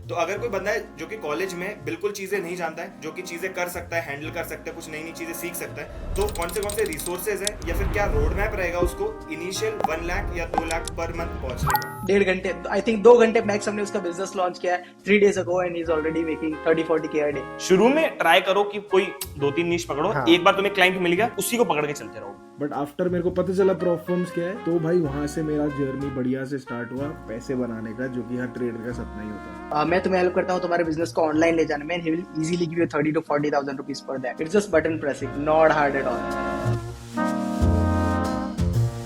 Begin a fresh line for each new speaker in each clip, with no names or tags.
तो अगर कोई बंदा है जो कि कॉलेज में बिल्कुल चीजें नहीं जानता है, जो कि चीजें कर सकता है, हैंडल कर सकता है, कुछ नई नई चीजें सीख सकता है, तो कौन से रिसोर्सेज हैं या फिर क्या रोड मैप रहेगा उसको इनिशियल 1 लाख या 2 लाख पर मंथ पहुंचने का?
1.5 घंटे, आई थिंक 2 घंटे मैक्स हमने उसका बिजनेस लॉन्च किया है 3 days ago and he is already making 30-40 a day.
शुरू में ट्राई करो कि कोई 2-3 नीश पकड़ो।
हाँ।
एक बार तुम्हें क्लाइंट मिल गया, उसी को पकड़ के चलते रहो।
बट आफ्टर मेरे को पता चला प्रॉफर्म्स क्या है, तो भाई वहां से मेरा जर्नी बढ़िया से स्टार्ट हुआ पैसे बनाने का, जो कि हर ट्रेडर का सपना ही होता है।
मैं तुम्हें हेल्प करता हूँ तुम्हारे बिजनेस को ऑनलाइन ले जाने में, he will easily give you 30 to 40,000 rupees पर that. It's just button pressing, not hard at all.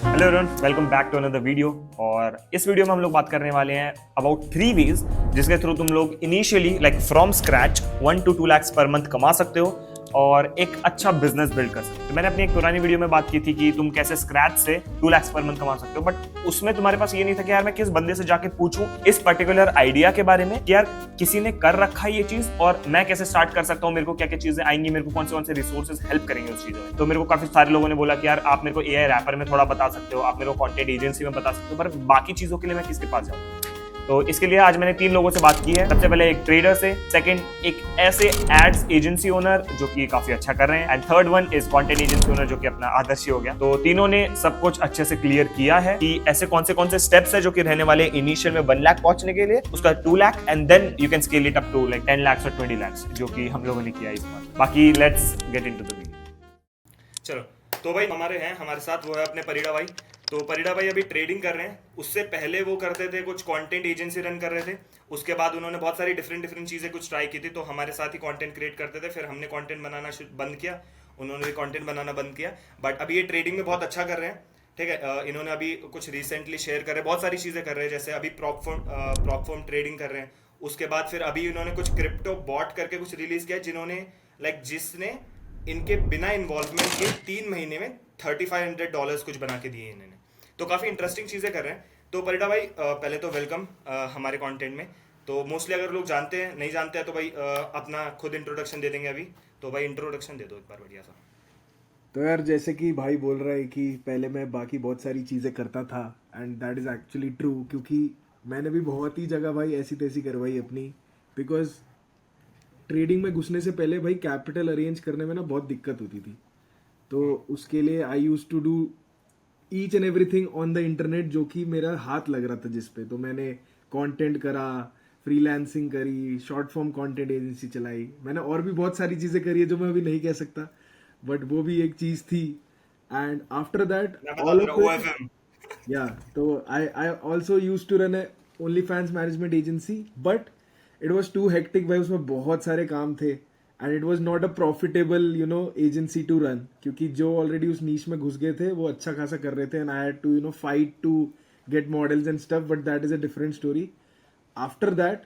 Hello everyone, welcome back to another video. और इस वीडियो में हम लोग बात करने वाले हैं अबाउट 3 वेज जिसके थ्रू तुम लोग initially like from scratch 1 to 2 lakhs per month कमा सकते हो और एक अच्छा बिजनेस बिल्ड कर सकते हो। मैंने अपनी एक पुरानी वीडियो में बात की थी कि तुम कैसे स्क्रैच से 2 lakhs पर मंथ कमा सकते हो, बट उसमें तुम्हारे पास ये नहीं था कि यार मैं किस बंदे से जाके पूछूं इस पर्टिकुलर आइडिया के बारे में कि यार किसी ने कर रखा है ये चीज और मैं कैसे स्टार्ट कर सकता हूँ, मेरे को क्या क्या चीजें आएंगी, मेरे को कौन से रिसोर्सेज हेल्प करेंगे उस चीजों में। तो मेरे को काफी सारे लोगों ने बोला कि यार आप मेरे को एआई रैपर में थोड़ा बता सकते हो, आप मेरे को कंटेंट एजेंसी में बता सकते हो, पर बाकी चीजों के लिए मैं किसके पास जाऊँ? तो इसके लिए आज मैंने 3 लोगों से बात की है। सबसे पहले एक ट्रेडर से, सेकंड एक ऐसे एड्स एजेंसी ओनर जो कि काफी अच्छा कर रहे हैं, and third one is content agency owner जो कि अपना आदर्शी हो गया। तो तीनों ने सब कुछ अच्छे से क्लियर किया है कि ऐसे कौन से स्टेप्स है जो कि रहने वाले इनिशियल में 1 लाख पहुंचने के लिए, उसका 2 lakh and then you can scale it up to like 10 lakhs और 20 lakhs, जो कि हम लोगों ने किया इस बार। बाकी let's get into the video.
चलो, तो भाई हमारे साथ वो है अपने परिड़ा भाई। तो परिड़ा भाई अभी ट्रेडिंग कर रहे हैं, उससे पहले वो करते थे कुछ कंटेंट एजेंसी रन कर रहे थे। उसके बाद उन्होंने बहुत सारी डिफरेंट चीज़ें कुछ ट्राई की थी, तो हमारे साथ ही कंटेंट क्रिएट करते थे। फिर हमने कंटेंट बनाना बंद किया, उन्होंने भी कंटेंट बनाना बंद किया, बट अभी ये ट्रेडिंग में बहुत अच्छा कर रहे हैं। ठीक है, इन्होंने अभी कुछ रिसेंटली शेयर कर रहे हैं, बहुत सारी चीज़ें कर रहे हैं, जैसे अभी प्रॉप फॉर्म ट्रेडिंग कर रहे हैं। उसके बाद फिर अभी इन्होंने कुछ क्रिप्टो बॉट करके कुछ रिलीज किया, जिन्होंने जिसने इनके बिना इन्वॉल्वमेंट के 3 महीने में $3,500 कुछ बना के दिए इन्होंने। तो काफ़ी इंटरेस्टिंग चीज़ें कर रहे हैं। तो परिड़ा भाई पहले तो वेलकम हमारे कंटेंट में। तो मोस्टली अगर लोग जानते हैं, नहीं जानते हैं तो भाई अपना खुद इंट्रोडक्शन दे देंगे अभी। तो भाई इंट्रोडक्शन दे दो एक बार बढ़िया सा।
तो यार जैसे कि भाई बोल रहा है कि पहले मैं बाकी बहुत सारी चीज़ें करता था, and that is actually true, क्योंकि मैंने भी बहुत ही जगह भाई ऐसी तैसी करवाई अपनी। बिकॉज ट्रेडिंग में घुसने से पहले भाई कैपिटल अरेंज करने में ना बहुत दिक्कत होती थी। तो उसके लिए I use to do each and everything on the internet, जो कि मेरा हाथ लग रहा था जिस पे। तो मैंने कंटेंट करा, फ्रीलांसिंग करी, शॉर्ट फॉर्म कंटेंट एजेंसी चलाई, मैंने और भी बहुत सारी चीज़ें करी है जो मैं अभी नहीं कह सकता, बट वो भी एक चीज़ थी। And after that all of yeah, तो I also use to run a OnlyFans management agency, but it was too hectic भाई, उसमें बहुत सारे काम थे and it was not a profitable agency to run, क्योंकि जो ऑलरेडी उस नीश में घुस गए थे वो अच्छा खासा कर रहे थे, and I had to fight to get models and stuff, but that is a different story. After that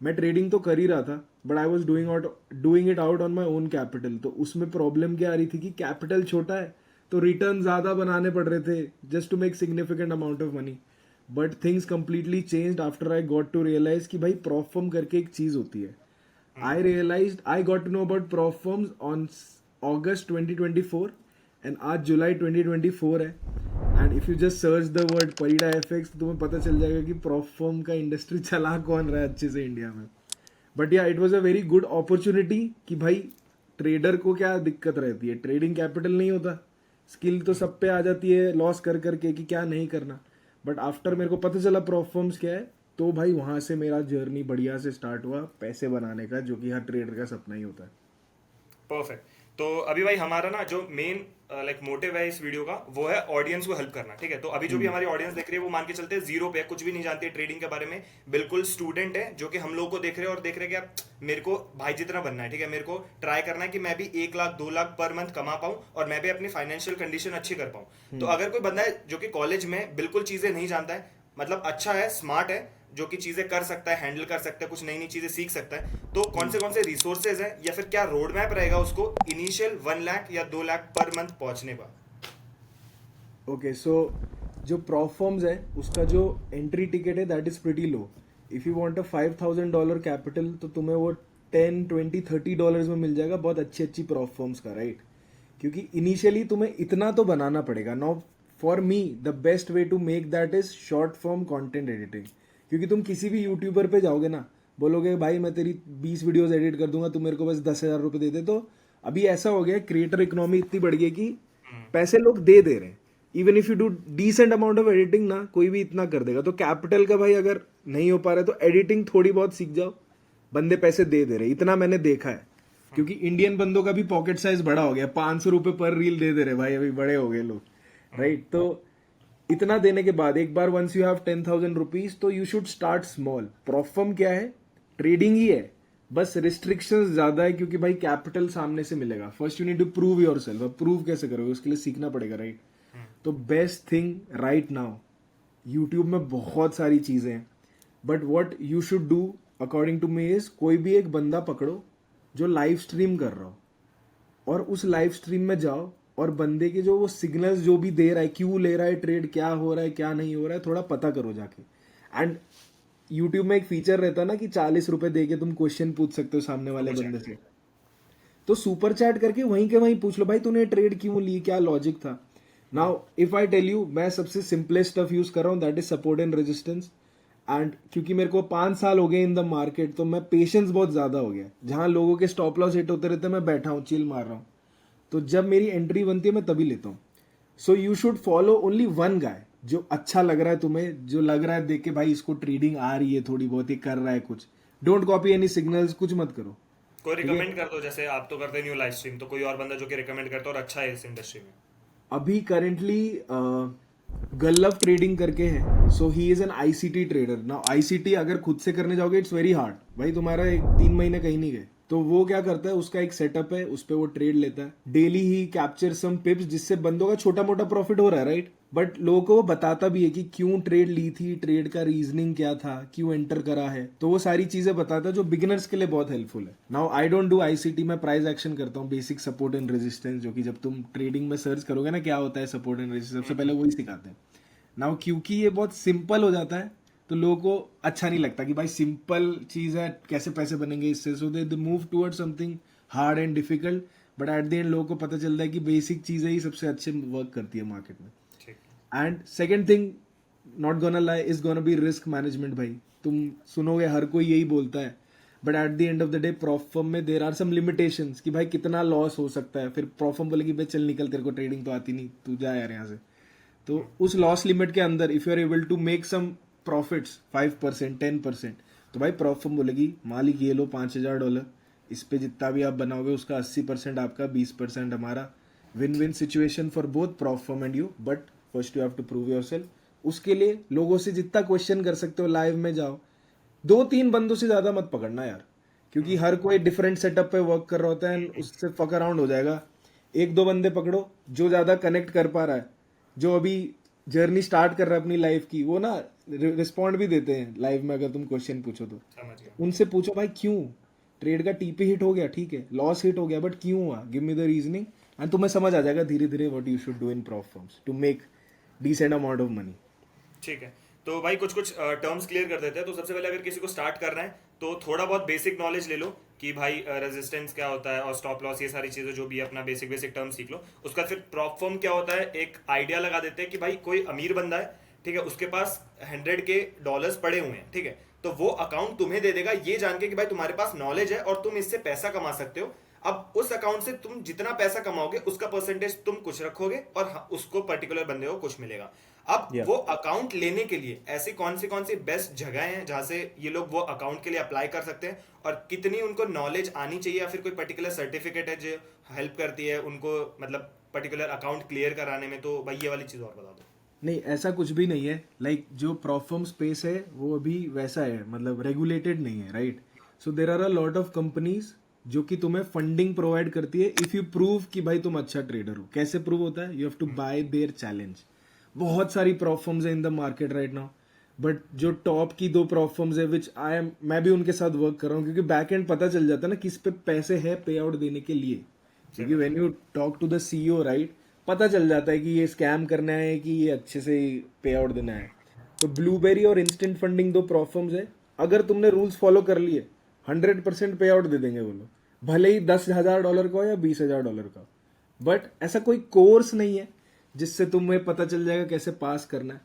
मैं ट्रेडिंग तो कर ही रहा था, but I was doing it out on my own capital. तो उसमें प्रॉब्लम क्या आ रही थी कि कैपिटल छोटा है तो रिटर्न ज़्यादा बनाने पड़ रहे थे just to make significant amount of money. But things completely changed after I got to realise कि भाई प्रॉप फर्म करके एक चीज़ होती है। I got to know about prop firms on August 2024 and आज जुलाई 2024 है, and if you just search the word Parida FX तो तुम्हें पता चल जाएगा कि प्रॉप फर्म का इंडस्ट्री चला कौन रहा है अच्छे से इंडिया में। बट या it was a very good opportunity कि भाई ट्रेडर को क्या दिक्कत रहती है, ट्रेडिंग कैपिटल नहीं होता, स्किल तो सब पे आ जाती है लॉस कर करके कि क्या नहीं करना। बट आफ्टर मेरे को पता चला प्रॉप फर्म्स क्या है, तो भाई वहाँ से मेरा जर्नी बढ़िया से स्टार्ट हुआ पैसे बनाने का, जो कि हर ट्रेडर का सपना ही होता है।
परफेक्ट। तो अभी भाई हमारा ना जो मेन मोटिव है इस वीडियो का, वो है ऑडियंस को हेल्प करना। ठीक है, तो अभी जो भी हमारी ऑडियंस देख रही है वो मान के चलते हैं जीरो पे, कुछ भी नहीं जानती है ट्रेडिंग के बारे में, बिल्कुल स्टूडेंट है, जो कि हम लोग को देख रहे हैं और देख रहे हैं कि यार मेरे को भाई जितना बनना है। ठीक है, मेरे को ट्राई करना है कि मैं भी 1 लाख 2 लाख पर मंथ कमा पाऊं और मैं भी अपनी फाइनेंशियल कंडीशन अच्छी कर पाऊं। तो अगर कोई बंदा है जो कि कॉलेज में बिल्कुल चीजें नहीं जानता है, मतलब अच्छा है, स्मार्ट है, जो कि चीजें कर सकता है, हैंडल कर सकता है, कुछ नई नई चीजें सीख सकता है, तो कौन से रिसोर्सेज हैं या फिर क्या रोड मैप रहेगा उसको इनिशियल 1 लाख या 2 लाख पर मंथ पहुंचने का?
ओके, सो जो प्रॉप फर्म्स है उसका जो एंट्री टिकट है that is pretty low. If you want a $5,000 capital तो तुम्हें वो 10, 20, $30 में मिल जाएगा, बहुत अच्छी अच्छी प्रॉप फर्म्स का, राइट? क्योंकि इनिशियली तुम्हें इतना तो बनाना पड़ेगा। Now for me the best way to make that is short form content editing, क्योंकि तुम किसी भी यूट्यूबर पे जाओगे ना, बोलोगे भाई मैं तेरी 20 वीडियोस एडिट कर दूंगा, तू मेरे को बस 10,000 रुपये दे दे। तो अभी ऐसा हो गया, क्रिएटर इकोनॉमी इतनी बढ़ गई कि पैसे लोग दे रहे हैं। Even if you do decent amount of editing ना, कोई भी इतना कर देगा। तो कैपिटल का भाई अगर नहीं हो पा रहा है तो एडिटिंग थोड़ी बहुत सीख जाओ, बंदे पैसे दे रहे, इतना मैंने देखा है। क्योंकि इंडियन बंदों का भी पॉकेट साइज बड़ा हो गया, 500 रुपये पर रील दे रहे भाई, अभी बड़े हो गए लोग, राइट। तो इतना देने के बाद एक बार वंस यू हैव 10,000 रुपीज, तो यू शुड स्टार्ट स्मॉल। प्रॉफर्म क्या है? ट्रेडिंग ही है, बस रिस्ट्रिक्शंस ज्यादा है क्योंकि भाई कैपिटल सामने से मिलेगा। First you need to prove yourself. अब प्रूव कैसे करोगे, उसके लिए सीखना पड़ेगा, राइट। तो best thing right now, YouTube में बहुत सारी चीजें हैं, but what you should do according to me is, कोई भी एक बंदा पकड़ो जो लाइव स्ट्रीम कर रहा हो, और उस लाइव स्ट्रीम में जाओ और बंदे के जो वो सिग्नल्स जो भी दे रहा है, क्यों ले रहा है ट्रेड, क्या हो रहा है क्या नहीं हो रहा है, थोड़ा पता करो जाके। एंड यूट्यूब में एक फीचर रहता है ना कि 40 रुपए दे के तुम क्वेश्चन पूछ सकते हो सामने वाले बंदे से। तो सुपर चैट करके वहीं के वहीं पूछ लो, भाई तूने ट्रेड क्यों ली, क्या लॉजिक था। Now if I tell you, मैं सबसे सिंपलेस्ट स्टफ यूज कर रहा हूँ, that is support and resistance. And क्योंकि मेरे को 5 साल हो गए इन द मार्केट, तो मैं पेशेंस बहुत ज्यादा हो गया। जहां लोगों के स्टॉप लॉस हिट होते रहते हैं, मैं बैठा हूँ चिल मार रहा हूँ। तो जब मेरी एंट्री बनती है मैं तभी लेता हूँ। So you should follow only one guy, जो अच्छा लग रहा है तुम्हें, जो लग रहा है देख के भाई इसको ट्रेडिंग आ रही है थोड़ी बहुत, ही कर रहा है कुछ। डोंट कॉपी एनी सिग्नल्स, कुछ मत करो।
कोई रिकमेंड कर दो, जैसे आप तो करते नहीं हो लाइव स्ट्रीम, तो कोई और बंदा जो कि रिकमेंड करता हो और अच्छा है इस इंडस्ट्री में।
अभी करेंटली गल्लव ट्रेडिंग करके है, so he is an ICT trader. Now ICT अगर खुद से करने जाओगे इट्स वेरी हार्ड भाई, तुम्हारा 3 महीने कहीं नहीं गए। तो वो क्या करता है, उसका एक सेटअप है, उस पर वो ट्रेड लेता है डेली ही, कैप्चर सम पिप्स, जिससे बंदों का छोटा मोटा प्रॉफिट हो रहा है, राइट। बट लोगों को वो बताता भी है कि क्यों ट्रेड ली थी, ट्रेड का रीजनिंग क्या था, क्यों एंटर करा है। तो वो सारी चीजें बताता है जो बिगिनर्स के लिए बहुत हेल्पफुल है। Now I don't do ICT, मैं प्राइस एक्शन करता हूँ, बेसिक सपोर्ट एंड रेजिस्टेंस, जो कि जब तुम ट्रेडिंग में सर्च करोगे ना क्या होता है सपोर्ट एंड रेजिस्टेंस, सबसे पहले वही सिखाते हैं। नाउ क्योंकि ये बहुत सिंपल हो जाता है तो लोगों को अच्छा नहीं लगता कि भाई सिंपल चीज है, कैसे पैसे बनेंगे इससे। So they move toward something hard and difficult, but at the end लोगों को पता चलता है कि बेसिक चीजें ही सबसे अच्छे वर्क करती है मार्केट में। And second thing, not gonna lie, is gonna be risk management. भाई तुम सुनोगे हर कोई यही बोलता है, but at the end of the day prop firm में देर आर सम लिमिटेशंस कि भाई कितना लॉस हो सकता है। फिर प्रॉफर्म बोले कि भाई चल निकल, तेरे को ट्रेडिंग तो आती नहीं, तू जा यार यहाँ से। तो उस लॉस लिमिट के अंदर if you are able to make some profits 5%, 10%, तो भाई प्रॉफर्म बोलेगी मालिक ये लो $5,000, इस पे जितना भी आप बनाओगे उसका 80% आपका, 20% हमारा। Win win situation for both prop firm and you, but first you have to prove yourself. उसके लिए लोगों से जितना क्वेश्चन कर सकते हो, लाइव में जाओ। 2-3 बंदों से ज्यादा मत पकड़ना यार, क्योंकि हर कोई डिफरेंट सेटअप पे वर्क कर रहा होता है, उससे फक अराउंड हो जाएगा। 1-2 बंदे पकड़ो जो ज्यादा कनेक्ट कर पा रहा है, जो अभी जर्नी स्टार्ट कर रहा है अपनी लाइफ की, वो ना रिस्पॉन्ड भी देते हैं लाइव में अगर तुम क्वेश्चन पूछो तो। उनसे पूछो भाई क्यों ट्रेड का टीपी हिट हो गया, ठीक है, लॉस हिट हो गया, बट क्यों हुआ, give me the reasoning, and तुम्हें समझ आ जाएगा धीरे धीरे what you should do in prop firms to make decent amount of money.
ठीक है, तो भाई कुछ कुछ टर्म्स क्लियर कर देते हैं। तो सबसे पहले अगर किसी को स्टार्ट करना है तो थोड़ा बहुत बेसिक नॉलेज ले लो कि भाई रेजिस्टेंस क्या होता है और स्टॉप लॉस, ये सारी चीजें जो भी है अपना बेसिक बेसिक टर्म सीख लो। उसका फिर प्रॉफर्म क्या होता है एक आइडिया लगा देते हैं कि भाई कोई अमीर बंदा है, ठीक है, उसके पास $100K पड़े हुए हैं, ठीक है, तो वो अकाउंट तुम्हें दे देगा ये जान के कि भाई तुम्हारे पास नॉलेज है और तुम इससे पैसा कमा सकते हो। अब उस अकाउंट से तुम जितना पैसा कमाओगे उसका परसेंटेज तुम कुछ रखोगे और उसको पर्टिकुलर बंदे को कुछ मिलेगा। अब वो अकाउंट लेने के लिए ऐसी कौन सी बेस्ट जगह हैं जहां से ये लोग वो अकाउंट के लिए अप्लाई कर सकते हैं, और कितनी उनको नॉलेज आनी चाहिए, या फिर कोई पर्टिकुलर सर्टिफिकेट है जो हेल्प करती है उनको मतलब पर्टिकुलर अकाउंट क्लियर कराने में। तो भाई ये वाली चीज और बता दो।
नहीं, ऐसा कुछ भी नहीं है। लाइक जो प्रॉफर्म स्पेस है वो अभी वैसा है, मतलब रेगुलेटेड नहीं है, right. So there are a lot of companies जो कि तुम्हें फंडिंग प्रोवाइड करती है इफ यू प्रूव कि भाई तुम अच्छा ट्रेडर हो। कैसे प्रूव होता है, you have to buy their challenge. बहुत सारी प्रॉफर्म्स है in the market right now, but जो टॉप की 2 प्रॉफर्म्स है विच मैं भी उनके साथ वर्क कर रहा हूँ, क्योंकि बैक एंड पता चल जाता है ना किस पे पैसे है पे आउट देने के लिए। क्योंकि when you talk to the CEO, right, पता चल जाता है कि ये स्कैम करना है कि ये अच्छे से पे आउट देना है। तो ब्लूबेरी और इंस्टेंट फंडिंग 2 प्रॉफर्म्स है, अगर तुमने रूल्स फॉलो कर लिए 100% पे आउट दे देंगे वो लोग, भले ही $10,000 का हो या $20,000 का। बट ऐसा कोई कोर्स नहीं है जिससे तुम्हें पता चल जाएगा कैसे पास करना है।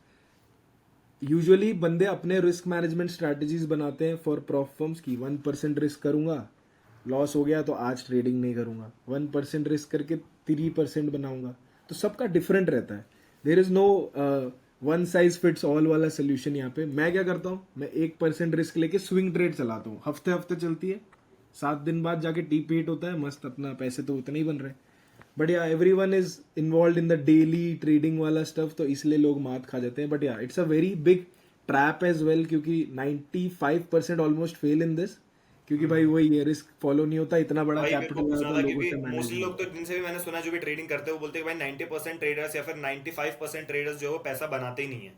यूजुअली बंदे अपने रिस्क मैनेजमेंट स्ट्रैटेजीज बनाते हैं फॉर प्रॉफ फर्म्स की 1% रिस्क करूंगा, लॉस हो गया तो आज ट्रेडिंग नहीं करूंगा, 1% रिस्क करके 3% बनाऊंगा। तो सबका डिफरेंट रहता है। There is no one size fits all वाला सोल्यूशन यहाँ पे। मैं क्या करता हूँ, मैं 1% रिस्क लेके स्विंग ट्रेड चलाता हूँ, हफ्ते हफ्ते चलती है, 7 दिन बाद जाके टीप हिट होता है, मस्त अपना पैसे तो उतने ही बन रहे हैं। But yeah everyone is involve in the daily trading वाला स्टफ, तो इसलिए लोग मात खा जाते हैं। But yeah it's a very big trap as well, क्योंकि 95% ऑलमोस्ट फेल इन दिस, क्योंकि भाई वही ये रिस्क फॉलो नहीं होता, इतना बड़ा
भाई मेरे को
कैपिटल
पूछना
तो
था
लोगों
क्योंकि
से मैनेज
मोस्टली
नहीं
लोग तो जिनसे भी मैंने सुना जो भी ट्रेडिंग करते हैं वो बोलते हैं कि भाई 90% ट्रेडर्स या फिर 95% ट्रेडर्स जो है वो पैसा बनाते ही नहीं है,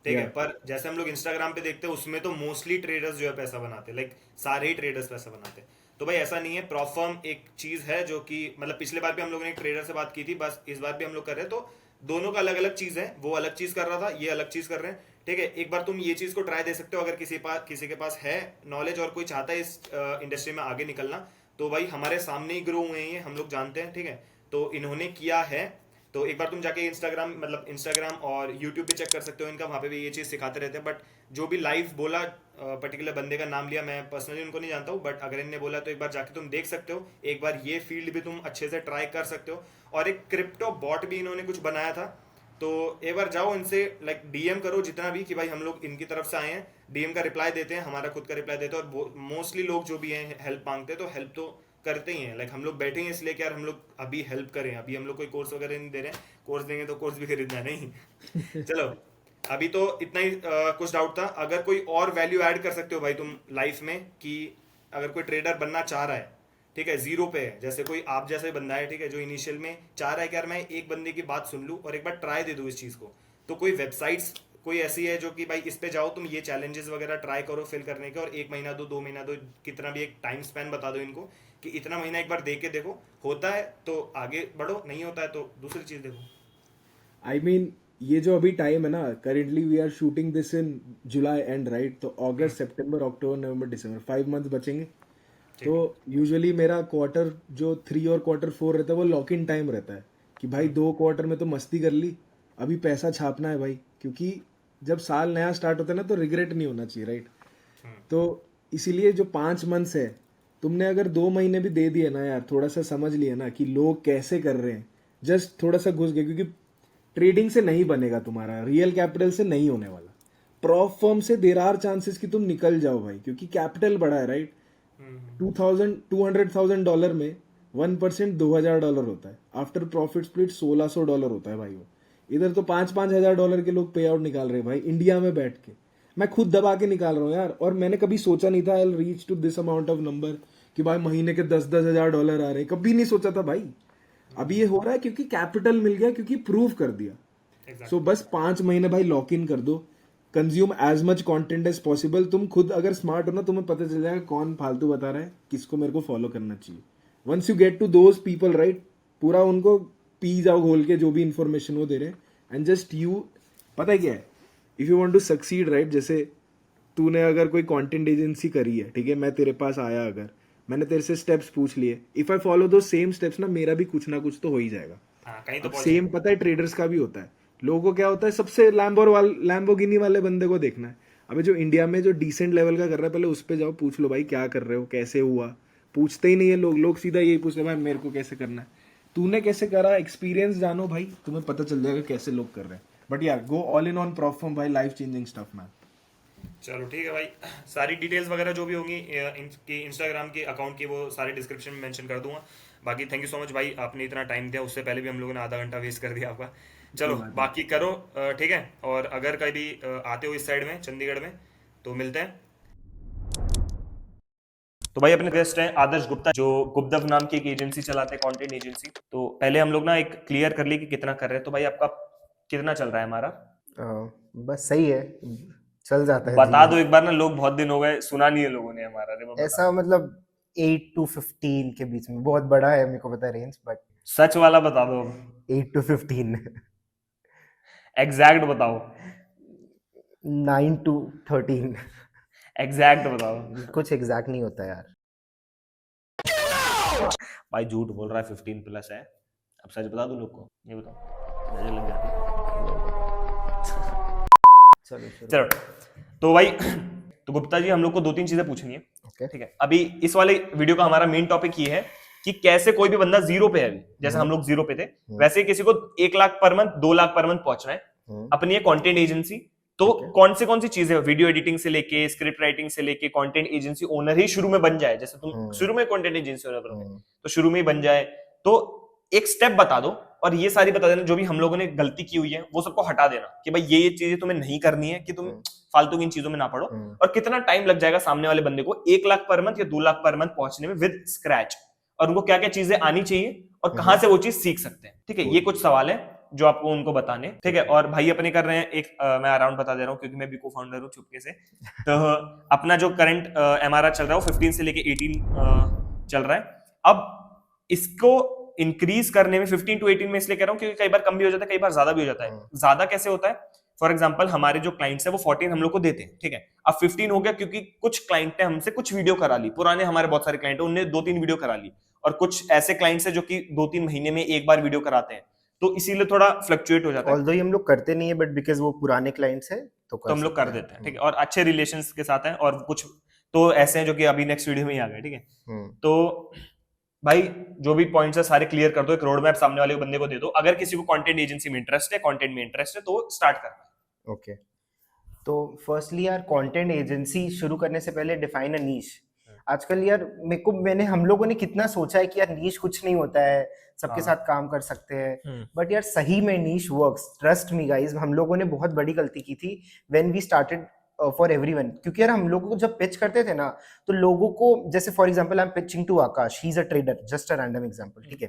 ठीक है।
Yeah.
पर जैसे हम लोग इंस्टाग्राम पे देखते हैं उसमें तो मोस्टली ट्रेडर्स जो है पैसा बनाते हैं, लाइक सारे ही ट्रेडर्स पैसा बनाते हैं। तो भाई ऐसा नहीं है, प्रॉफर्म एक चीज है जो कि मतलब पिछले बार भी हम लोगों ने एक ट्रेडर से बात की थी, बस इस बार भी हम लोग कर रहे हैं। तो दोनों का अलग अलग चीज है, वो अलग चीज कर रहा था, ये अलग चीज कर रहे हैं, ठीक है। एक बार तुम ये चीज को ट्राई दे सकते हो अगर किसी के पास है नॉलेज और कोई चाहता है इस इंडस्ट्री में आगे निकलना, तो भाई हमारे सामने ही ग्रो हुए हैं ये, हम लोग जानते हैं, ठीक है। तो इन्होंने किया है, तो एक बार तुम जाके इंस्टाग्राम और यूट्यूब पे चेक कर सकते हो इनका, वहाँ पे भी ये चीज़ सिखाते रहते हैं। बट जो भी लाइव बोला, पर्टिकुलर बंदे का नाम लिया, मैं पर्सनली उनको नहीं जानता हूँ, बट अगर इनने बोला तो एक बार जाके तुम देख सकते हो, एक बार ये फील्ड भी तुम अच्छे से ट्राई कर सकते हो। और एक क्रिप्टो बॉट भी इन्होंने कुछ बनाया था, तो एक बार जाओ इनसे लाइक डीएम करो जितना भी कि भाई हम लोग इनकी तरफ से आए हैं, डीएम का रिप्लाई देते हैं, हमारा खुद का रिप्लाई देते हैं। और मोस्टली लोग जो भी हैं हेल्प मांगते हैं तो हेल्प तो करते ही हैं। लाइक हम लोग बैठे हैं इसलिए कि यार हम लोग अभी हेल्प करें, अभी हम लोग कोई कोर्स वगैरह नहीं दे रहे हैं, कोर्स देंगे तो कोर्स भी खरीदना नहीं। चलो अभी तो इतना ही कुछ डाउट था। अगर कोई और वैल्यू ऐड कर सकते हो भाई तुम लाइफ में, कि अगर कोई ट्रेडर बनना चाह रहा है, ठीक है, जीरो पे है, जैसे कोई आप जैसे ही बंदा है, ठीक है, जो इनिशियल में चाह रहा है कि यार मैं एक बंदे की बात सुन लूं और एक बार ट्राई दे दूं इस चीज को, तो कोई वेबसाइट्स कोई ऐसी है जो कि भाई इस पे जाओ तुम, ये चैलेंजेस वगैरह ट्राई करो फिल करने के, और 1 महीना दो, 2 महीना दो, कितना भी एक टाइम स्पैन बता दो इनको कि इतना महीना एक बार देख के देखो, होता है तो आगे बढ़ो, नहीं होता है तो दूसरी चीज देखो।
आई मीन ये जो अभी टाइम है ना, currently we are shooting this in July end right, तो अगस्त सितंबर अक्टूबर नवंबर दिसंबर 5 मंथ बचेंगे। तो यूजुअली मेरा क्वार्टर जो 3 और क्वार्टर 4 रहता है वो लॉक इन टाइम रहता है, कि भाई 2 क्वार्टर में तो मस्ती कर ली, अभी पैसा छापना है भाई, क्योंकि जब साल नया स्टार्ट होता है ना तो रिग्रेट नहीं होना चाहिए, राइट। तो इसीलिए जो 5 मंथ्स है, तुमने अगर 2 महीने भी दे दिए ना यार, थोड़ा सा समझ लिया ना कि लोग कैसे कर रहे हैं, जस्ट थोड़ा सा घुस गए, क्योंकि ट्रेडिंग से नहीं बनेगा तुम्हारा, रियल कैपिटल से नहीं होने वाला। प्रॉफ फर्म से देर आर चांसेस कि तुम निकल जाओ भाई, क्योंकि कैपिटल बड़ा है, राइट। $200,000 में 1% $2,000 होता है, आफ्टर प्रॉफिट स्प्लिट $1,600 होता है भाई। वो इधर तो $5,000 के लोग पे आउट निकाल रहे हैं भाई, इंडिया में बैठ के। मैं खुद दबा के निकाल रहा हूँ यार, और मैंने कभी सोचा नहीं था I reach to this amount of number, कि भाई महीने के 10-10 हजार डॉलर आ रहे हैं, कभी नहीं सोचा था भाई। अभी ये हो रहा है क्योंकि कैपिटल मिल गया, क्योंकि प्रूव कर दिया। सो बस 5 महीने भाई लॉक इन कर दो, consume as much content as possible. तुम खुद अगर स्मार्ट हो ना, तुम्हें पता चल जाएगा कौन फालतू बता रहा है, किसको मेरे को फॉलो करना चाहिए। Once you get to those people, right, पूरा उनको पी जाओ घोल के, जो भी इंफॉर्मेशन वो दे रहे हैं, एंड जस्ट यू, पता है क्या है, if you want to succeed, right, जैसे तूने अगर कोई कंटेंट एजेंसी करी है, ठीक है, मैं तेरे पास आया, अगर मैंने तेरे से स्टेप्स पूछ लिए, इफ आई फॉलो दो सेम स्टेप्स ना, मेरा भी कुछ ना कुछ तो हो ही जाएगा।
कहीं तो
सेम पता है ट्रेडर्स का भी होता है। लोगों को क्या होता है, सबसे लैम्बोर्गिनी वाले बंदे को देखना है। अबे जो इंडिया में जो डिसेंट लेवल का कर रहा है, पहले उस पे जाओ, पूछ लो भाई क्या कर रहे हो, कैसे हुआ। पूछते ही नहीं है लोग सीधा यही पूछते हैं, भाई मेरे को कैसे करना है, तूने कैसे करा, एक्सपीरियंस जानो भाई, तुम्हें पता चल जाएगा कैसे लोग कर रहे हैं। बट यार go all in on prof firm भाई, लाइफ चेंजिंग स्टफ मैन।
चलो ठीक है भाई, सारी डिटेल्स वगैरह जो भी होंगी इनकी इंस्टाग्राम के अकाउंट की, वो सारे डिस्क्रिप्शन में मेंशन कर दूंगा। बाकी थैंक यू सो मच भाई, आपने इतना टाइम दिया, उससे पहले भी हम लोगों ने आधा घंटा वेस्ट कर दिया आपका। चलो बाकी करो, ठीक है। और अगर कभी आते हो इस साइड में चंडीगढ़ में तो मिलते हैं।
तो भाई अपने गेस्ट हैं आदर्श गुप्ता, जो गुप्तव नाम की एक एजेंसी चलाते हैं, कंटेंट एजेंसी। तो पहले हम लोग ना एक क्लियर कर लिए कि कितना कर रहे हैं। तो भाई आपका कितना चल रहा है हमारा?
बस सही है, चल जाता है
बता
जीवन।
दो एक बार ना, लोग बहुत दिन हो गए, सुना नहीं है लोगों ने हमारा। अरे बाबा,
ऐसा मतलब 8 to 15 के बीच में, बहुत बड़ा है मेरे को पता है रेंज, बट
सच वाला बता दो,
8 to 15
एग्जैक्ट बताओ,
9 to 13
एग्जैक्ट बताओ।
कुछ एग्जैक्ट नहीं होता यार।
भाई झूठ बोल रहा है, 15+ है। अब सच बता दो लोग को, ये बताओ, नजर लग जाती है। चलो तो भाई तो गुप्ता जी हम लोग को 2-3 चीजें पूछनी है।
Okay.
ठीक है, अभी इस वाले वीडियो का हमारा मेन टॉपिक ये है कि कैसे कोई भी बंदा जीरो पे है अभी, जैसे हम लोग जीरो पे थे वैसे किसी को 1 lakh per month 2 lakh per month पहुंचना है अपनी ये कंटेंट एजेंसी। तो कौन सी चीजें वीडियो एडिटिंग से लेके स्क्रिप्ट राइटिंग से लेके कंटेंट एजेंसी ओनर ही शुरू में बन जाए, जैसे तुम शुरू में कंटेंट एजेंसी ओनर बन गए तो शुरू में ही बन जाए, तो एक स्टेप बता दो और ये सारी बता देना जो भी हम लोगों ने गलती की हुई है वो सबको हटा देना कि भाई ये चीजें तुम्हें नहीं करनी है, कि तुम फालतू की इन चीजों में ना पड़ो, और कितना टाइम लग जाएगा सामने वाले बंदे को 1 लाख पर मंथ या 2 लाख पर मंथ पहुंचने में विद स्क्रैच, और उनको क्या क्या चीजें आनी चाहिए और कहां से वो चीज सीख सकते हैं। ठीक है, ये कुछ सवाल है जो आपको उनको बताने। ठीक है, और भाई अपने कर रहे हैं एक मैं अराउंड बता दे रहा हूँ क्योंकि मैं भी को फाउंडर हूँ चुपके से। तो अपना जो करंट MRR चल रहा है वो 15 से लेके 18 चल रहा है। अब इसको इंक्रीज करने में 15 to 18 में इसलिए कह रहा हूँ क्योंकि कई बार कम भी हो जाता है, कई बार ज्यादा भी हो जाता है। ज्यादा कैसे होता है, फॉर एग्जाम्पल हमारे जो क्लाइंट्स है वो 14 हम लोग को देते हैं, ठीक है, अब 15 हो गया क्योंकि कुछ क्लाइंट ने हमसे कुछ वीडियो करा ली, पुराने हमारे बहुत सारे क्लाइंट है उनने 2-3 वीडियो करा ली, और कुछ ऐसे क्लाइंट्स है जो कि 2-3 महीने में एक बार वीडियो कराते हैं, तो इसीलिए थोड़ा फ्लक्चुएट हो जाता है।
ऑल्दो हम लोग करते नहीं है बट बिकॉज वो पुराने क्लाइंट्स है तो
हम लोग कर देते हैं। ठीक है, और अच्छे रिलेशंस के साथ हैं, और कुछ तो ऐसे हैं जो कि अभी नेक्स्ट वीडियो में ही आ गए। ठीक है, तो भाई जो भी पॉइंट्स है सारे क्लियर कर दो, एक रोड मैप सामने वाले बंदे को दे दो। अगर किसी को कंटेंट एजेंसी में इंटरेस्ट है, कंटेंट में इंटरेस्ट है, तो स्टार्ट करना।
ओके, तो फर्स्टली यार कंटेंट एजेंसी शुरू करने से पहले डिफाइन अ नीश। आजकल यार हम लोगों ने कितना सोचा है कि यार नीश कुछ नहीं होता है, सबके साथ काम कर सकते हैं, बट यार सही में niche works. Trust me guys, हम लोगों ने बहुत बड़ी गलती की थी when we started for everyone, क्योंकि यार हम लोगों को जब पिच करते थे ना तो लोगों को, जैसे for example I am pitching to Aakash, he is a trader, just a random example, ठीक है,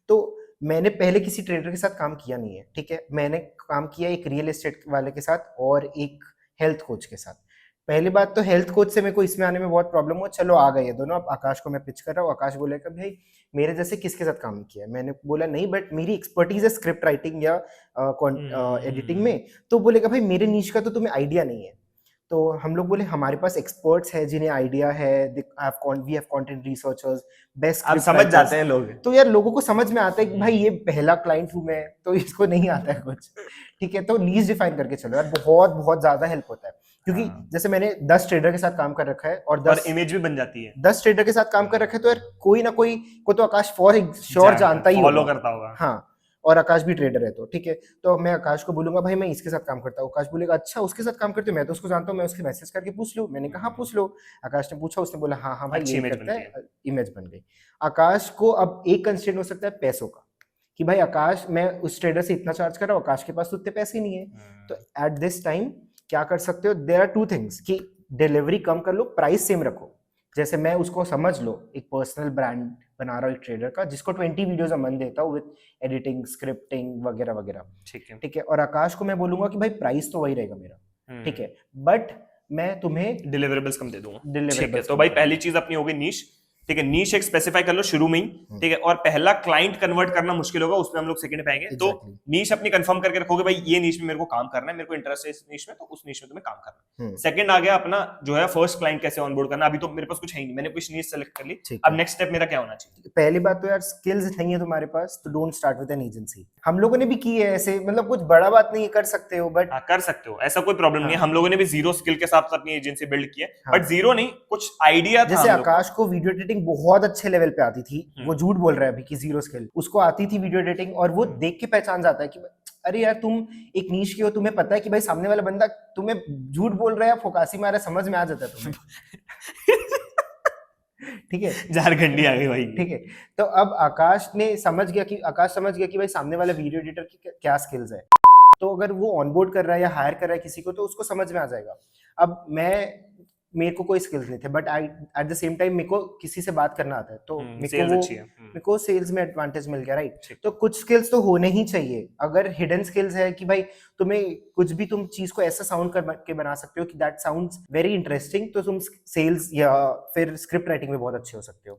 तो मैंने पहले किसी ट्रेडर के साथ काम किया नहीं है, ठीक है, मैंने काम किया एक रियल एस्टेट वाले के साथ और एक हेल्थ कोच के साथ। पहली बात तो हेल्थ कोच से मेरे को इसमें आने में बहुत प्रॉब्लम हुआ, चलो आ गए ये दोनों। अब आकाश को मैं पिच कर रहा हूँ, आकाश बोलेगा भाई मेरे जैसे किसके साथ काम किया है, मैंने बोला नहीं बट मेरी एक्सपर्टीज है स्क्रिप्ट राइटिंग या एडिटिंग में, तो बोलेगा भाई मेरे नीश का तो तुम्हें आइडिया नहीं है। तो हम लोग बोले हमारे पास एक्सपर्ट्स है जिन्हें आइडिया है, we have content researchers, best,
अब समझ जाते हैं लोग।
तो यार लोगों को समझ में आता है कि भाई ये पहला क्लाइंट हूं मैं, तो इसको नहीं आता है कुछ, ठीक है, तो नीश डिफाइन करके चलो यार, बहुत बहुत ज्यादा हेल्प होता है, क्योंकि जैसे मैंने 10 ट्रेडर के साथ काम कर रखा है और 10
इमेज भी बन जाती है,
10 ट्रेडर के साथ काम कर रखा है, तो यार कोई ना कोई को तो आकाश फॉर श्योर जानता ही
फॉलो
होगा,
करता होगा।
हाँ, और आकाश भी ट्रेडर है, तो ठीक है, तो मैं आकाश को बोलूंगा भाई मैं इसके साथ काम करता हूँ, आकाश बोलेगा अच्छा उसके साथ काम करते हो, मैं तो उसको जानता हूँ, मैं उसके मैसेज करके पूछ लूँ, मैंने कहा हाँ पूछ लो, आकाश ने पूछा, उसने बोला हाँ हाँ भाई ये करता है, इमेज बन गई। आकाश को अब एक कंस्ट्रेंट हो सकता है पैसों का, कि भाई आकाश मैं उस ट्रेडर से इतना चार्ज कर रहा हूँ, आकाश के पास तो उतने पैसे नहीं है, तो एट दिस टाइम क्या कर सकते हो, देयर आर 2 थिंग्स, कि डिलीवरी कम कर लो, प्राइस सेम रखो, जैसे मैं उसको समझ लो एक पर्सनल ब्रांड बना रहा हूँ एक ट्रेडर का, जिसको 20 वीडियोस अ मंथ देता हूँ विद एडिटिंग, स्क्रिप्टिंग वगैरह वगैरह, ठीक है, और आकाश को मैं बोलूंगा कि भाई प्राइस तो वही रहेगा मेरा, ठीक है, बट मैं तुम्हें
डिलीवरेबल्स कम दे दूंगा, ठीक है। तो भाई पहली चीज अपनी हो गई नीश, ठीक है, नीश एक स्पेसिफाई कर लो शुरू में ही, ठीक है, और पहला क्लाइंट कन्वर्ट करना मुश्किल होगा, उसमें हम लोग सेकंड पे आएंगे। तो नीश अपनी कंफर्म करके रखोगे भाई ये नीश में मेरे को काम करना है, मेरे को इंटरेस्ट है इस नीश में, तो उस नीश में तुम्हें काम करना है। सेकंड आ गया अपना जो है फर्स्ट क्लाइंट कैसे ऑनबोर्ड करना, अभी तो मेरे पास कुछ है ही नहीं, मैंने कुछ नीश सेलेक्ट कर ली, अब नेक्स्ट स्टेप मेरा क्या होना चाहिए?
पहली बात तो यार स्किल्स नहीं है तुम्हारे पास तो don't start with an agency. हम लोगों ने भी की है ऐसे, मतलब कुछ बड़ा बात नहीं, कर सकते हो, बट
कर सकते हो, ऐसा कोई प्रॉब्लम नहीं है, हम लोगों ने भी जीरो स्किल के साथ अपनी एजेंसी बिल्ड की है, बट जीरो नहीं, कुछ आइडिया था।
जैसे आकाश को वीडियो एडिटिंग बहुत अच्छे लेवल पे आती थी, वो झूठ बोल रहा है अभी कि जीरो स्किल, उसको आती थी वीडियो एडिटिंग, और वो देख के पहचान जाता है कि अरे यार तुम एक नीश के हो, तुम्हें पता है कि भाई सामने वाला बंदा तुम्हें झूठ बोल रहा है, फोकासी मारा, समझ में आ जाता है तुम्हें। ठीक है,
झारखंडी आ गई भाई,
ठीक है, तो अब आकाश समझ गया कि भाई सामने वाला वीडियो एडिटर की क्या स्किल्स है, तो अगर वो ऑनबोर्ड कर रहा है या हायर कर रहा है किसी को तो उसको समझ में आ जाएगा। अब मेरे को कोई स्किल्स नहीं थे, but at the same time मेरे को किसी से बात करना आता है, तो मेरे को सेल्स में एडवांटेज मिल गया, राइट। तो कुछ स्किल्स तो होने ही चाहिए। अगर हिडन स्किल्स है कि भाई तुम्हें कुछ भी, तुम चीज को ऐसा साउंड करके बना सकते हो कि दैट साउंड्स वेरी इंटरेस्टिंग, तो तुम सेल्स या फिर स्क्रिप्ट राइटिंग में बहुत अच्छे हो सकते हो।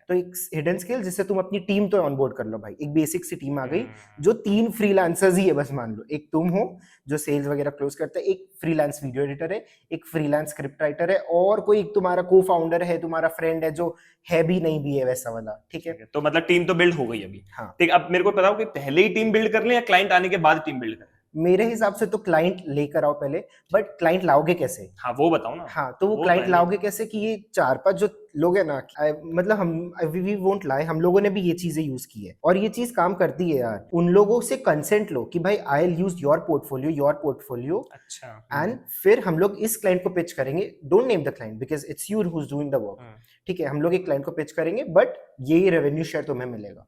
तो एक हिडन स्किल जिससे तुम अपनी टीम तो ऑनबोर्ड कर लो भाई, एक बेसिक सी टीम आ गई जो 3 फ्रीलांसर्स ही है बस, मान लो एक तुम हो जो सेल्स वगैरह क्लोज करता है, एक फ्रीलांस वीडियो एडिटर है, एक फ्रीलांस स्क्रिप्ट राइटर है, और कोई एक तुम्हारा को फाउंडर है, तुम्हारा फ्रेंड है जो है भी नहीं भी है वैसा वाला, ठीक है।
तो मतलब टीम तो बिल्ड हो गई अभी।
हाँ,
ठीक, अब मेरे को बताओ कि पहले ही टीम बिल्ड कर ले या क्लाइंट आने के बाद टीम बिल्ड कर?
मेरे हिसाब से तो क्लाइंट लेकर आओ पहले, बट क्लाइंट लाओगे कैसे?
हाँ वो बताओ ना।
हाँ, तो वो
वो
क्लाइंट
पहले-
लाओगे कैसे कि ये 4-5 जो लोग हैं ना, मतलब हम वी वोंट लाई, हम लोगों ने भी ये चीजें यूज की है और ये चीज काम करती है यार। उन लोगों से कंसेंट लो कि भाई I will use your portfolio
अच्छा।
एंड फिर हम लोग इस क्लाइंट को पिच करेंगे। Don't name the client because it's you who is doing the work. ठीक है, हम लोग एक क्लाइंट को पिच करेंगे बट ये रेवेन्यू शेयर तुम्हें मिलेगा।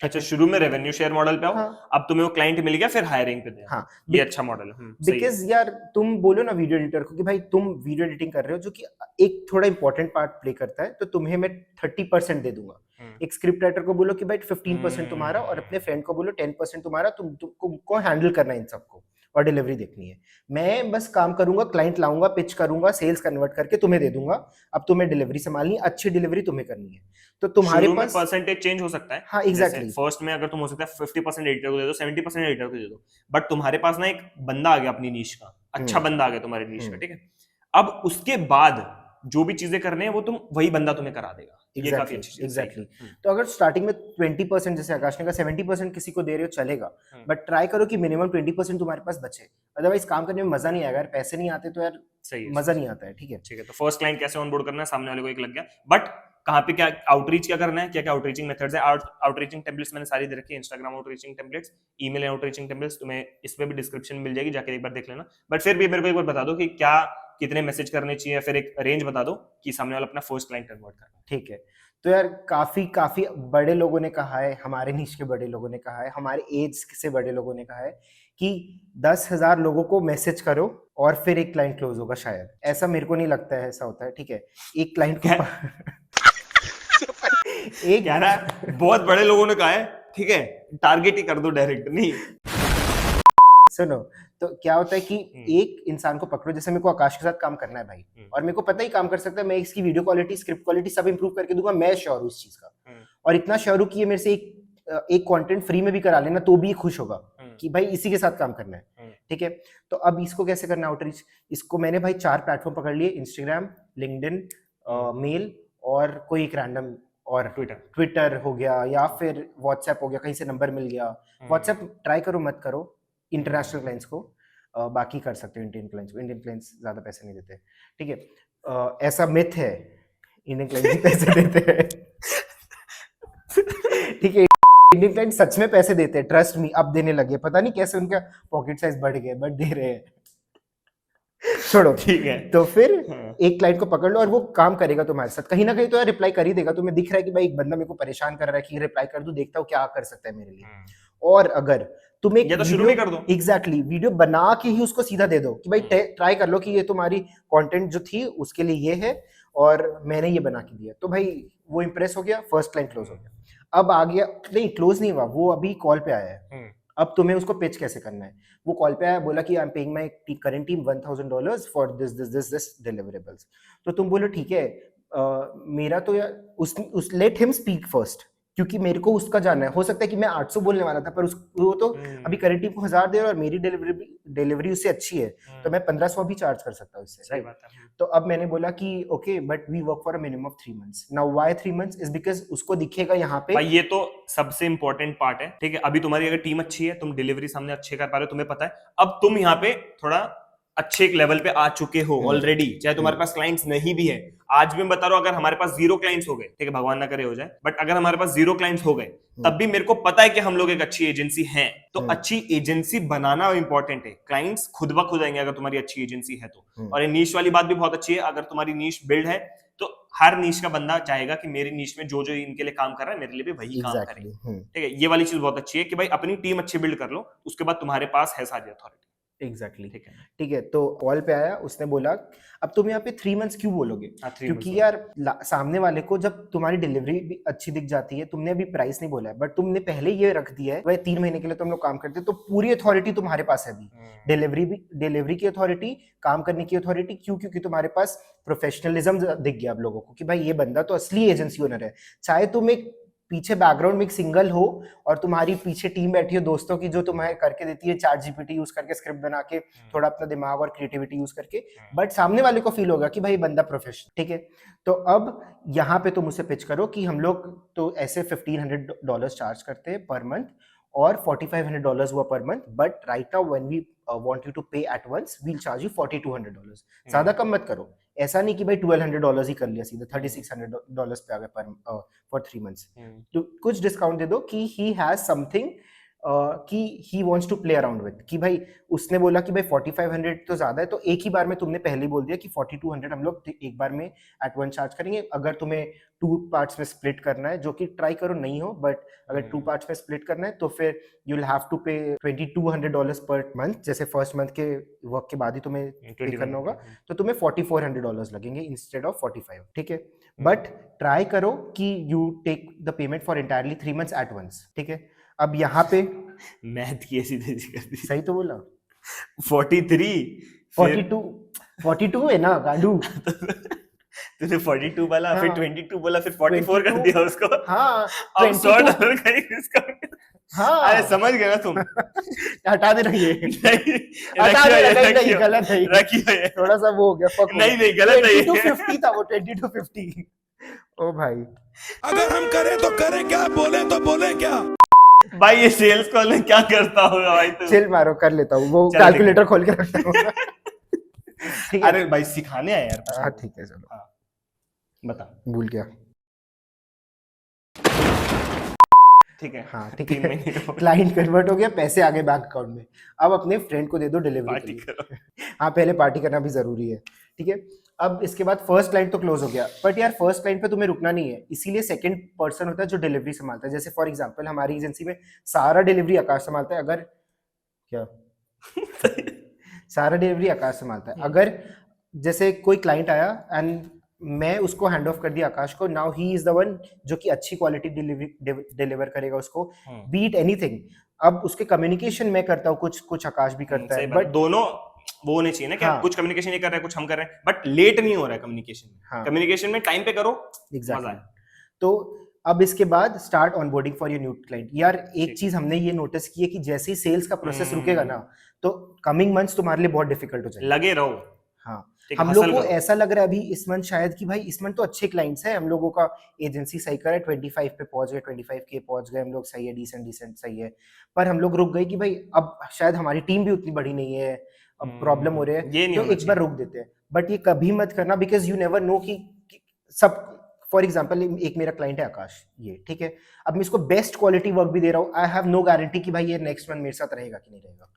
अच्छा, शुरू में रेवेन्यू शेयर मॉडल पे आओ,
हाँ।
अब तुम्हें वो क्लाइंट मिल गया, फिर हायरिंग पे दे।
हाँ,
ये अच्छा मॉडल है। सही है।
बिकॉज यार तुम बोलो ना वीडियो एडिटर को कि भाई तुम वीडियो एडिटिंग कर रहे हो जो कि एक थोड़ा इंपॉर्टेंट पार्ट प्ले करता है, तो तुम्हें मैं 30% दे दूंगा। एक स्क्रिप्ट राइटर को बोलो कि भाई 15% तुम्हारा और अपने फ्रेंड को बोलो 10% तुम्हारा, तुमको हैंडल करना है इन सबको और डिलीवरी देखनी है। मैं बस काम करूंगा, क्लाइंट लाऊंगा, पिच करूंगा, सेल्स कन्वर्ट करके तुम्हें दे दूंगा। अब तुम्हें डिलीवरी संभालनी है, अच्छी डिलीवरी तुम्हें करनी है। तो तुम्हारे
शुरू में
पास
परसेंटेज चेंज हो सकता है।
हाँ, exactly.
फर्स्ट में अगर तुम हो सकता है 50% एडिटर को दे दो, 70% एडिटर को दे दो, बट तुम्हारे पास ना एक बंदा आ गया अपनी नीश का, अच्छा बंदा आ गया तुम्हारे नीश का, ठीक है। अब उसके बाद जो भी चीजें करने हैं वो वही बंदा तुम्हें करा देगा। ये काफी अच्छी चीज है।
एग्जैक्टली। तो अगर स्टार्टिंग में 20% जैसे आकाश ने कहा 70% किसी को दे रहे हो चलेगा, बट ट्राई करो कि मिनिमम 20% तुम्हारे पास बचे। अदरवाइज काम करने में मजा नहीं आएगा, यार पैसे नहीं आते तो यार
सही है,
मजा नहीं आता है। ठीक है,
ठीक है। तो फर्स्ट क्लाइंट कैसे ऑनबोर्ड करना है, सामने वाले को एक लग गया, बट कहाँ पे क्या आउटरीच क्या करना है, क्या क्या आउटरीचिंग मेथड्स है। आउटरीचिंग टेम्पलेट्स मैंने सारी दे रखी है, इंस्टाग्राम आउटरीचिंग टेम्पलेट्स, ईमेल आउटरीचिंग टेम्पलेट्स, तुम्हें इसमें भी डिस्क्रिप्शन मिल जाएगी, जाकर एक बार देख लेना। बट फिर भी मेरे को एक बार बता दो कि क्या कितने मैसेज करने चाहिए, फिर एक रेंज बता दो कि सामने वाला अपना फर्स्ट क्लाइंट कन्वर्ट करना।
ठीक है। तो यार काफी बड़े लोगों ने कहा है, हमारे नीच के बड़े लोगों ने कहा है, हमारे एज से बड़े लोगों ने कहा है कि 10,000 लोगों को मैसेज करो और फिर एक क्लाइंट क्लोज होगा। शायद ऐसा मेरे को नहीं लगता है ऐसा होता है। ठीक है, एक क्लाइंट को एक
क्या ना, बहुत बड़े लोगों ने कहा है, ठीक है, टारगेट ही कर दो डायरेक्ट। नहीं,
सुनो, तो क्या होता है कि एक इंसान को पकड़ो, जैसे मेरे को आकाश के साथ काम करना है भाई, और मेरे को पता ही काम कर सकता है, मैं इसकी वीडियो क्वालिटी, स्क्रिप्ट क्वालिटी सब इंप्रूव करके दूंगा, मैं श्योर हूँ इस चीज का। और इतना श्योर हूँ कि ये मेरे से एक कंटेंट फ्री में भी करा लेना तो भी खुश होगा कि भाई इसी के साथ काम करना है। ठीक है, तो अब इसको कैसे करना है आउटरीच? इसको मैंने भाई 4 प्लेटफॉर्म पकड़ लिए, इंस्टाग्राम, लिंक्डइन, मेल और कोई एक रैंडम, और ट्विटर हो गया या फिर व्हाट्सएप हो गया, कहीं से नंबर मिल गया। व्हाट्सएप ट्राई करो मत करो इंटरनेशनल क्लाइंट्स को, बाकी कर सकते हो इंडियन क्लाइंट्स को। इंडियन क्लाइंट्स ज्यादा पैसे नहीं देते। ठीक है, ऐसा मिथ है, इंडियन क्लाइंट्स ही पैसे देते हैं। ठीक है, इंडियन क्लाइंट सच में पैसे देते हैं, ट्रस्ट मी। अब देने लगे, पता नहीं कैसे उनका पॉकेट साइज बढ़ गया, बट दे रहे हैं। छोड़ो,
ठीक है।
तो फिर एक क्लाइंट को पकड़ लो और वो काम करेगा तुम्हारे साथ, कहीं ना कहीं तो यार रिप्लाई कर ही देगा। तुम्हें दिख रहा है कि भाई एक बंदा मेरे को परेशान कर रहा है कि रिप्लाई कर दूं, देखता हूँ क्या कर सकता है मेरे लिए। और अगर तुम एक
या तो शुरू में कर दो।
एग्जैक्टली वीडियो बना के ही उसको सीधा दे दो कि भाई ट्राई कर लो कि ये तुम्हारी कंटेंट जो थी उसके लिए ये है और मैंने ये बना के दिया, तो भाई वो इंप्रेस हो गया, फर्स्ट क्लाइंट क्लोज हो गया। अब आ गया, नहीं क्लोज नहीं हुआ, वो अभी कॉल पे आया है। अब तुम्हें उसको पिच कैसे करना है? वो कॉल पे आया, बोला कि I am paying my current team $1,000 for this deliverables. तो तुम बोलो ठीक है, मेरा तो यार उस लेट हिम स्पीक फर्स्ट, क्योंकि मेरे को उसका जानना है। हो सकता है कि मैं 800 बोलने वाला था, पर वो तो अभी करंट टीम को 1000 दे रहा है और मेरी डिलीवरी उससे अच्छी है, तो मैं 1500 भी चार्ज कर सकता हूँ इससे।
सही बात है।
तो अब मैंने बोला कि okay, but we work for a minimum of 3 months। Now why 3 months is because उसको दिखेगा यहाँ पे
भाई ये तो सबसे इंपॉर्टेंट पार्ट है। ठीक है, अभी तुम्हारी अगर टीम अच्छी है, तुम डिलीवरी सामने अच्छे कर पा रहे हो, तुम्हें पता है, अब तुम यहाँ पे थोड़ा अच्छे एक लेवल पे आ चुके हो ऑलरेडी, चाहे तुम्हारे पास क्लाइंट्स नहीं भी है। आज भी मैं बता रहा हूं, अगर हमारे पास 0 क्लाइंट्स हो गए, ठीक है, भगवान ना करे हो जाए, बट अगर हमारे पास 0 क्लाइंट्स हो गए, तब भी मेरे को पता है कि हम लोग एक अच्छी एजेंसी हैं। तो अच्छी एजेंसी बनाना इंपॉर्टेंट है, क्लाइंट्स खुद ब खुद आएंगे अगर तुम्हारी अच्छी एजेंसी है तो। और ये नीश वाली बात भी बहुत अच्छी है, अगर तुम्हारी नीश बिल्ड है तो हर नीश का बंदा चाहेगा कि मेरी नीश में जो जो इनके लिए काम कर रहा है, मेरे लिए भी वही काम करे। ठीक है, ये वाली चीज बहुत अच्छी है कि भाई अपनी टीम अच्छी बिल्ड कर लो, उसके बाद तुम्हारे पास है सारी अथॉरिटी।
एग्जैक्टली, ठीक है। तो कॉल पे आया, उसने बोला अब तुम यहाँ पे 3 months क्यों बोलोगे? क्योंकि यार सामने वाले को जब तुम्हारी डिलीवरी भी अच्छी दिख जाती है, तुमने अभी प्राइस नहीं बोला है, बट तुमने पहले ये रख दिया है भाई 3 महीने के लिए तुम लोग काम करते हैं, तो पूरी अथॉरिटी तुम्हारे पास है अभी। डिलीवरी की अथॉरिटी, काम करने की अथॉरिटी। क्यों? क्योंकि तुम्हारे पास प्रोफेशनलिज्म दिख गया अब लोगों को कि भाई ये बंदा तो असली एजेंसी ओनर है। चाहे तुम एक पीछे बैकग्राउंड में एक सिंगल हो और तुम्हारी पीछे टीम बैठी हो दोस्तों की, जो तुम्हें करके देती है चैट जीपीटी यूज करके, स्क्रिप्ट बना के, थोड़ा अपना दिमाग और क्रिएटिविटी यूज करके, बट सामने वाले को फील होगा कि भाई बंदा प्रोफेशनल। ठीक है, तो अब यहाँ पे तुम उसे पिच करो कि हम लोग तो ऐसे $1,500 चार्ज करते हैं पर मंथ, और $4,500 हुआ per month, but right now when we want you to pay at once we will charge you $4,200। ज्यादा कम मत करो, ऐसा नहीं कि भाई $1,200 ही कर लिया सीधा, $3,600 पे आ गया पर फॉर 3 मंथ्स। तो कुछ डिस्काउंट दे दो कि ही हैज समथिंग कि he wants to play around with, कि भाई उसने बोला कि भाई 4,500 तो ज्यादा है, तो एक ही बार में तुमने पहले ही बोल दिया कि 4,200 हम लोग एक बार में एट वन चार्ज करेंगे। अगर तुम्हें 2 पार्ट्स में स्प्लिट करना है, जो कि ट्राई करो नहीं हो, बट अगर 2 पार्ट्स में स्प्लिट करना है तो फिर यू विल हैव टू पे $2,200 पर मंथ, जैसे फर्स्ट मंथ के वर्क के बाद ही तुम्हें पे करना होगा, तो तुम्हें $4,400 लगेंगे इंस्टेड ऑफ 45, ठीक है। बट ट्राई करो कि you take the payment for entirely 3 months at once, ठीक है। अब यहाँ पे
मैथ की ऐसी तेजी कर दी।
सही तो बोला,
42
42 है ना गाडू।
तूने 42 बोला, फिर
हाँ।
22 बोला, फिर 44 कर दिया उसको।
हाँ,
अब $100 का ही डिस्काउंट।
हाँ।
अरे समझ गए ना तुम।
हटा दे रही है,
नहीं,
हटा दे
रखियो,
नहीं,
रखियो,
गलत है ये।
रखियो ये।
थोड़ा सा वो हो गया, fuck हो
नहीं,
गया।
नहीं, गलत है ये।
2250 था वो, 2250। ओ भाई,
अगर हम करें तो करें क्या, बोले तो बोले क्या।
भाई ये सेल्स कॉल में क्या करता होगा भाई तू?
चिल मारो, कर लेता हूँ वो,
चल,
कैलकुलेटर खोल के रखता हूँ। ठीक है,
अरे भाई सिखाने आया यार।
हाँ ठीक है, चलो
बता।
भूल गया।
ठीक है,
हाँ ठीक
3
है,
महीने का
क्लाइंट कन्वर्ट हो गया, पैसे आ गए बैंक अकाउंट में। अब अपने फ्रेंड को दे दो डिलीवरी
पार्टी
के लिए।
करो।
हाँ, पहले पार्टी करना भी जरूरी है, ठीक है। अब इसके बाद फर्स्ट क्लाइंट तो क्लोज हो गया, बट यार फर्स्ट क्लाइंट पे तुम्हें रुकना नहीं है, इसीलिए सेकंड पर्सन होता है जो डिलीवरी संभालता है। जैसे फॉर एग्जांपल हमारी एजेंसी में सारा डिलीवरी आकाश संभालता है। अगर क्या सारा डिलीवरी आकाश संभालता है। अगर जैसे कोई क्लाइंट आया एंड मैं उसको हैंड ऑफ कर दिया आकाश को, now he is the one जो कि अच्छी क्वालिटी डिलीवर करेगा उसको, बीट एनीथिंग। अब उसके कम्युनिकेशन मैं करता हूँ, कुछ आकाश भी करता है,
बट
बट
दोनों वो होने चाहिए ना कि
हाँ।
कुछ कम्युनिकेशन ये कर रहे हैं, कुछ हम कर रहे हैं, बट लेट नहीं हो रहा है कम्युनिकेशन में।
हाँ।
कम्युनिकेशन में टाइम पे करो, मजा
एग्जैक्टली।
आए।
तो अब इसके बाद start onboarding for your new client. यार एक
ठीक।
चीज हमने ये नोटिस की है कि जैसे ही सेल्स का प्रोसेस रुकेगा ना, तो कमिंग मंथ्स तुम्हारे लिए बहुत डिफिकल्ट हो जाएगा।
लगे रहो।
हाँ,
ठीक,
हम लोग
हसल
को
करो।
ऐसा लग रहा है अभी इस मंथ शायद कि भाई इस मंथ तो अच्छे क्लाइंट्स हैं, हम लोगों का एजेंसी सही कर है, 25 पे पहुंच गए, 25K पहुंच गए हम लोग, सही है, डिसेंट सही है। पर हम लोग रुक गए कि भाई अब शायद हमारी टीम भी उतनी बड़ी नहीं है, अब प्रॉब्लम हो रही है,
ये नहीं
तो
होना
एक बार रुक देते हैं। बट ये कभी मत करना, बिकॉज यू नेवर नो कि सब, फॉर एग्जाम्पल एक मेरा क्लाइंट है आकाश, ये ठीक है, अब मैं इसको बेस्ट क्वालिटी वर्क भी दे रहा हूँ, आई हैव नो गारंटी कि भाई ये नेक्स्ट मंथ मेरे साथ रहेगा कि नहीं रहेगा।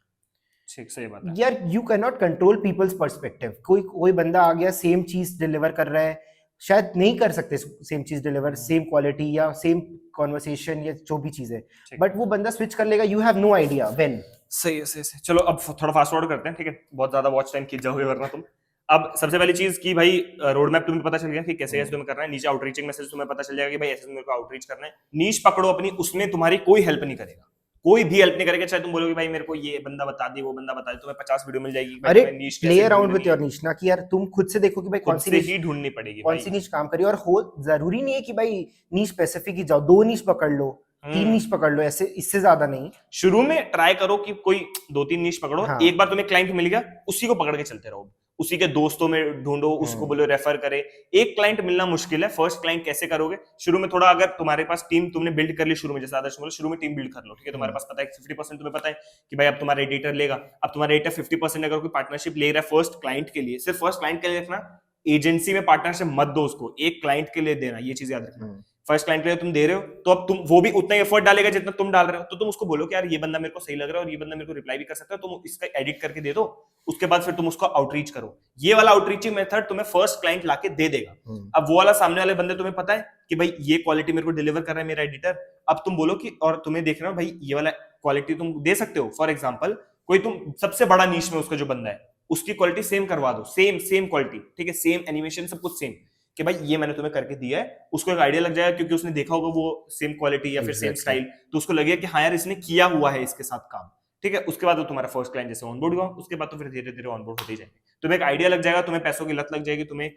ठीक, सही बात है।
यार you can not control people's perspective. कोई बंदा आ गया, सेम चीज डिलीवर कर रहा है, शायद नहीं कर सकते सेम चीज डिलीवर, सेम क्वालिटी या सेम कॉन्वर्सेशन या जो भी चीज है, बट वो बंदा स्विच कर लेगा, you have no idea when.
सही है, सही है। चलो अब थोड़ा फास्ट फॉरवर्ड करते हैं, ठीक है, बहुत ज्यादा वॉच टाइम खींच जाओगे वरना तुम। अब सबसे पहली चीज कि भाई रोड मैप तुम्हें पता चल गया कि कैसे तुम्हें करना है। नीचे आउटरीचिंग मैसेज तुम्हें पता चल जाएगा कि भाई ऐसे मेरे को आउटरीच करना है। नीश पकड़ो अपनी, उसमें तुम्हारी कोई हेल्प नहीं करेगा, कोई भी हेल्प नहीं करेगा। चाहे तुम बोलोगे भाई मेरे को ये बंदा बता दे, वो बंदा बता दे, तुम्हें 50 वीडियो मिल जाएगी।
अरे play around with your niche ना, कि यार तुम खुद से देखो कि भाई कौन सी
से
नीश
ही ढूंढनी पड़ेगी
कौन सी नीश काम करी, और हो जरूरी नहीं है कि भाई नीश स्पेसिफिक ही जाओ, 2 नीश पकड़ लो, 3 नीश पकड़ लो, ऐसे इससे ज्यादा नहीं।
शुरू में ट्राई करो कि कोई 2-3 नीश पकड़ो।
हाँ।
एक बार तुम्हें क्लाइंट मिल गया, उसी को पकड़ के चलते रहो, उसी के दोस्तों में ढूंढो, उसको बोलो रेफर करे। एक क्लाइंट मिलना मुश्किल है। फर्स्ट क्लाइंट कैसे करोगे? शुरू में थोड़ा, अगर तुम्हारे पास टीम तुमने बिल्ड कर ली शुरू में, जैसे आदर्श बोला, शुरू में टीम बिल्ड कर लो, ठीक है। तुम्हारे पास पता है 50% तुम्हें पता है कि भाई अब तुम्हारा एडिटर लेगा, अब तुम्हारा एडिटर 50% अगर कोई पार्टनरशिप ले रहा है फर्स्ट क्लाइंट के लिए, सिर्फ फर्स्ट क्लाइंट के लिए रखना, एजेंसी में पार्टनरशिप मत दो उसको, एक क्लाइंट के लिए देना, ये चीज याद रखना। फर्स्ट क्लाइंट के लिए तुम दे रहे हो तो अब तुम, वो भी उतना ही एफर्ट डालेगा जितना तुम डाल रहे हो, तो तुम उसको बोलो कि यार ये बंदा मेरे को सही लग रहा है और ये बंदा मेरे को रिप्लाई भी कर सकता है, तुम इसका एडिट करके दे दो। उसके बाद फिर तुम उसको आउटरीच करो। ये वाला आउटरीचिंग मेथड तुम्हें फर्स्ट क्लाइंट लाके दे देगा। अब वो वाला सामने वाले बंदे, तुम्हें पता है कि भाई ये क्वालिटी मेरे को डिलीवर कर रहा है मेरा एडिटर, अब तुम बोलो कि, और तुम्हें देख रहे हो भाई ये वाला क्वालिटी तुम दे सकते हो। फॉर एग्जाम्पल कोई तुम सबसे बड़ा नीश में उसका जो बंदा है, उसकी क्वालिटी सेम करवा दो, सेम क्वालिटी, ठीक है, सेम एनिमेशन, सब कुछ सेम, कि भाई ये मैंने तुम्हें करके दिया है। उसको एक आइडिया लग जाएगा क्योंकि उसने देखा होगा वो सेम क्वालिटी या फिर सेम स्टाइल, तो उसको लगेगा कि हाँ यार इसने किया हुआ है इसके साथ काम, ठीक है। उसके बाद तो तुम्हारा फर्स्ट क्लाइंट जैसे ऑनबोर्ड हुआ, उसके बाद तो फिर धीरे धीरे ऑनबोर्ड होते जाएंगे। तुम्हें एक आइडिया लग जाएगा, तुम्हें पैसों की लत लग जाएगी, तुम्हें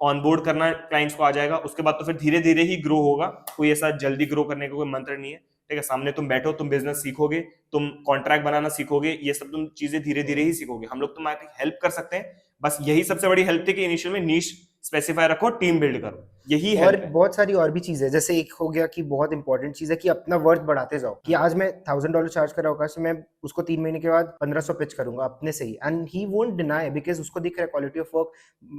ऑनबोर्ड करना क्लाइंट्स को आ जाएगा। उसके बाद तो फिर धीरे धीरे ही ग्रो होगा। कोई ऐसा जल्दी ग्रो करने का कोई मंत्र नहीं है, ठीक है। सामने तुम बैठो, तुम बिजनेस सीखोगे, तुम कॉन्ट्रैक्ट बनाना सीखोगे, ये सब तुम चीजें धीरे धीरे ही सीखोगे। हम लोग तुम्हारी हेल्प कर सकते हैं, बस यही सबसे बड़ी हेल्प थी कि इनिशियल में नीश स्पेसिफाई रखो, टीम बिल्ड करो, यही
और
है।
बहुत सारी और भी चीजें, जैसे एक हो गया कि बहुत इंपॉर्टेंट चीज है कि अपना वर्थ बढ़ाते जाओ, कि आज मैं $1000 चार्ज कर रहा हूँ, मैं उसको 3 महीने के बाद 1500 पिच करूंगा अपने से ही, and he won't deny, because उसको दिख रहा है क्वालिटी ऑफ वर्क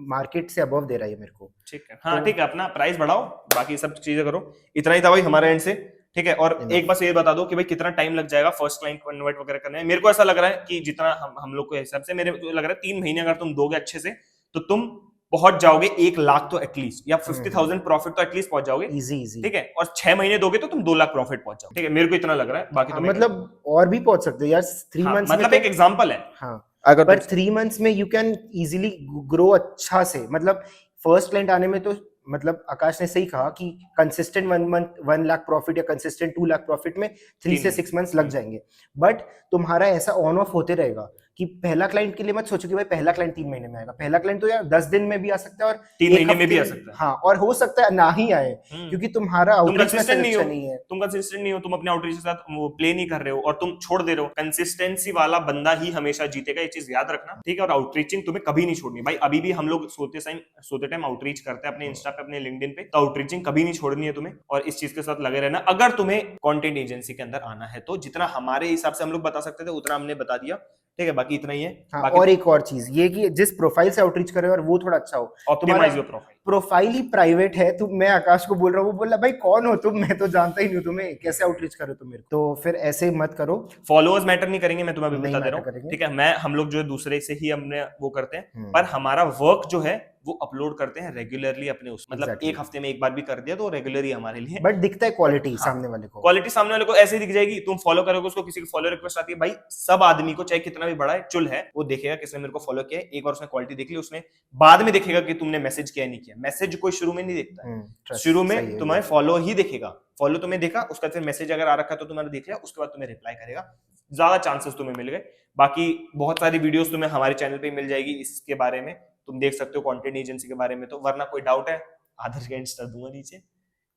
मार्केट से अबव दे रहा है मेरे को।
ठीक है, हाँ ठीक है, अपना प्राइस बढ़ाओ, बाकी सब चीजें करो। इतना ही था भाई हमारे एंड से, ठीक है। और एक बस ये बता दो कि भाई कितना टाइम लग जाएगा फर्स्ट क्लाइंट कन्वर्ट वगैरह करने में। मेरे को ऐसा लग रहा है कि जितना हम लोग के हिसाब से, मेरे को लग रहा है 3 महीने अगर तुम दोगे अच्छे से तो तुम पहुंच जाओगे 1 लाख तो एटलीस्ट, या 50,000 प्रॉफिट तो एटलीस्ट पहुंच जाओगे,
इजी इजी।
ठीक है। और 6 महीने दोगे तो तुम 2 लाख प्रॉफिट पहुंच जाओगे, ठीक है। मेरे को इतना लग रहा है, बाकी तुम्हें
मतलब और भी पहुंच सकते हो यार 3
हाँ,
मंथ्स
मतलब
में
एक एग्जांपल है।
हाँ,
अगर
पर 3 मंथ्स में यू कैन इजीली ग्रो अच्छा से। मतलब फर्स्ट क्लाइंट आने में तो, मतलब आकाश ने सही कहा कि कंसिस्टेंट 1 मंथ 1 लाख प्रॉफिट या कंसिस्टेंट 2 लाख प्रॉफिट में 3 से 6 मंथ्स लग जाएंगे। बट तुम्हारा ऐसा ऑन ऑफ होते रहेगा कि पहला क्लाइंट के लिए मत सोचो कि भाई पहला क्लाइंट 3 महीने में आएगा। पहला क्लाइंट तो यार 10 दिन में भी आ सकता है और
3 महीने में भी आ सकता है।
हाँ, और हो सकता है ना ही आए, क्योंकि तुम्हारा
तुम
आउटरीच में
कंसिस्टेंट नहीं हो,
नहीं है।
तुम कंसिस्टेंट नहीं हो, तुम अपने आउटरीच के साथ वो प्ले नहीं कर रहे हो और तुम छोड़ दे रहे हो। कंसिस्टेंसी वाला बंदा ही हमेशा जीतेगा, ये चीज याद रखना, ठीक है। और आउटरीचिंग तुम्हें कभी नहीं छोड़नी भाई। अभी भी हम लोग सोते टाइम आउटरीच करते हैं अपने इंस्टा पे, अपने लिंक्डइन पे, तो आउटरीचिंग कभी नहीं छोड़नी है तुम्हें, और इस चीज के साथ लगे रहना। अगर तुम्हें कंटेंट एजेंसी के अंदर आना है तो जितना हमारे हिसाब से हम लोग बता सकते थे उतना हमने बता दिया, ठीक है। बाकी इतना ही है।
हाँ,
बाकी
और एक और चीज ये कि जिस प्रोफाइल से आउटरीच कर रहे हो और वो थोड़ा अच्छा हो।
Optimise your profile.
प्रोफाइल ही प्राइवेट है, तो मैं आकाश को बोल रहा हूँ, वो बोला भाई कौन हो तुम, मैं तो जानता ही नहीं हूँ तुम्हें, कैसे आउटरीच करो तुम मेरे को। तो फिर ऐसे मत करो।
फॉलोअर्स मैटर नहीं करेंगे, मैं तुम्हें अभी
नहीं
बता दे
matter
रहा हूँ,
करेंगे।
ठीक है। हम लोग जो है दूसरे से ही हमने वो करते हैं, पर हमारा वर्क जो है वो अपलोड करते हैं रेगुलरली अपने उस, मतलब
Exactly.
एक हफ्ते में एक बार भी कर दिया तो रेगुलरली हमारे लिए।
बट दिखता है क्वालिटी सामने वाले को।
क्वालिटी सामने वाले को ऐसे ही दिख जाएगी। तुम फॉलो करोगे उसको, किसी की फॉलो रिक्वेस्ट आती है, भाई सब आदमी को चाहे कितना भी बड़ा है चुल है, वो देखेगा किसने मेरे को फॉलो किया है। एक बार उसने क्वालिटी देख ली, उसने बाद में देखेगा कि तुमने मैसेज किया नहीं किया। मैसेज कोई शुरू में नहीं देखता है, शुरू में तुम्हें फॉलो ही देखेगा। फॉलो तुम्हें देखा, उसका फिर मैसेज अगर आ रखा है तो तुम्हारा देख लिया, उसके बाद तुम्हें रिप्लाई करेगा, ज्यादा चांसेस तुम्हें मिल गए। बाकी बहुत सारी वीडियोस तुम्हें हमारे चैनल पे मिल जाएगी इसके बारे में, तुम देख सकते हो कंटेंट एजेंसी के बारे में। तो वरना कोई डाउट है, आदर्श का इंस्टा दूंगा नीचे,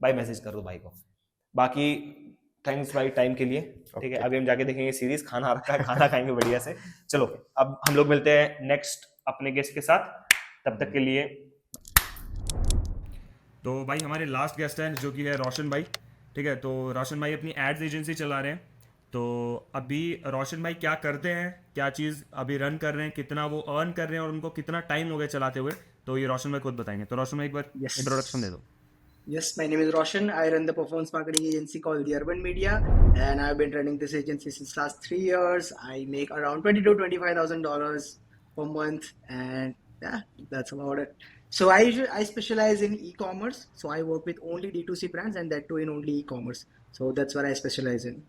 भाई मैसेज कर दो भाई को। बाकी थैंक्स भाई टाइम के लिए, ठीक है। अभी हम जाके देखेंगे सीरीज, खाना आ रखा है, खाना खाएंगे बढ़िया से। चलो अब हम लोग मिलते हैं नेक्स्ट अपने गेस्ट के साथ, तब तक के लिए।
तो भाई हमारे लास्ट गेस्ट हैं जो कि है रोशन भाई, ठीक है। तो रोशन भाई अपनी एड्स एजेंसी चला रहे हैं। तो अभी रोशन भाई क्या करते हैं, क्या चीज़ अभी रन कर रहे हैं, कितना वो अर्न कर रहे हैं और उनको कितना टाइम हो गया चलाते हुए, तो ये रोशन भाई खुद बताएंगे। तो रोशन भाई एक बार इंट्रोडक्शन दे दो।
Yes, my name is Roshan. I run the performance marketing agency called The Urban Media, and I've been running this agency since last 3 years. I make around $20,000 to $25,000 per month, and yeah, that's about it. So I specialize in e-commerce. So I work with only D2C brands, and that too in only e-commerce. So that's what I specialize in.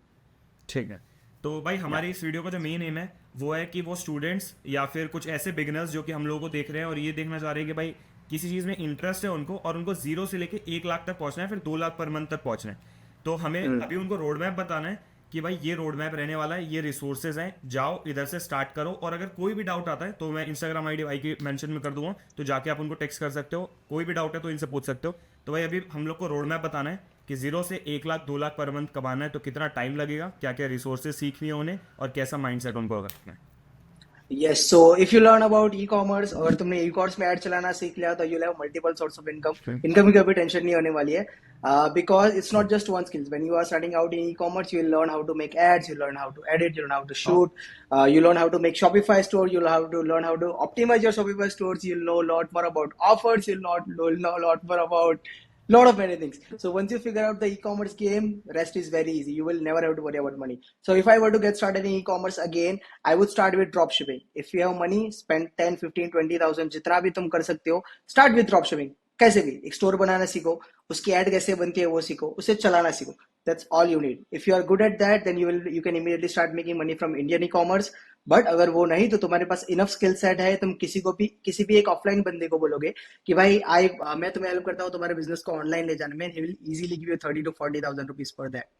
ठीक है। तो भाई हमारी इस video का जो main M है वो है कि वो स्टूडेंट्स या फिर कुछ ऐसे बिगनर्स जो कि हम लोगों को देख रहे हैं और ये देखना चाह रहे हैं कि भाई किसी चीज़ में इंटरेस्ट है उनको, और उनको 0 से लेके 1 लाख तक पहुंचना है, फिर 2 लाख पर मंथ तक पहुंचना है। तो हमें अभी उनको रोड मैप बताना है कि भाई ये रोड मैप रहने वाला है, ये रिसोर्सेज हैं, जाओ इधर से स्टार्ट करो। और अगर कोई भी डाउट आता है तो मैं इंस्टाग्राम आईडी भाई की मेंशन में कर दूंगा, तो जाके आप उनको टेक्स्ट कर सकते हो। कोई भी डाउट है तो इनसे पूछ सकते हो। तो भाई अभी हम लोग को रोड मैप बताना है कि 0 से 1 लाख 2 लाख पर मंथ कमाना है तो कितना टाइम लगेगा, क्या क्या रिसोर्सेज सीखनी है उन्हें, और कैसा माइंडसेट उनको रखना है।
Yes, so if you learn about e-commerce, अगर तुमने e-commerce में ऐड चलाना सीख लिया तो you'll have multiple sources of income. Income की कभी टेंशन नहीं होने वाली है, because it's not just one skill. When you are starting out in e-commerce, you'll learn how to make ads, you learn how to edit, you learn how to shoot, you learn how to make Shopify store, you'll have to learn how to optimize your Shopify stores. You'll know a lot more about offers. You'll know a lot more about lot of many things. So once you figure out the e-commerce game, rest is very easy. You will never have to worry about money. So if I were to get started in e-commerce again, I would start with dropshipping. If you have money, spend 10, 15, 20,000 जितना भी तुम कर सकते हो, start with dropshipping. कैसे भी एक store बनाना सीखो, उसकी एड कैसे बनती है वो सीखो, उसे चलाना सीखो. That's all you need. If you are good at that, then you can immediately start making money from Indian e-commerce. But अगर वो नहीं तो तुम्हारे पास इनफ स्किल सेट है, तुम किसी भी एक ऑफलाइन बंदे को बोलोगे कि भाई मैं तुम्हें हेल्प करता हूँ तुम्हारे बिजनेस को ऑनलाइन ले जाने में, he will easily give you 30 to 40,000 rupees per that.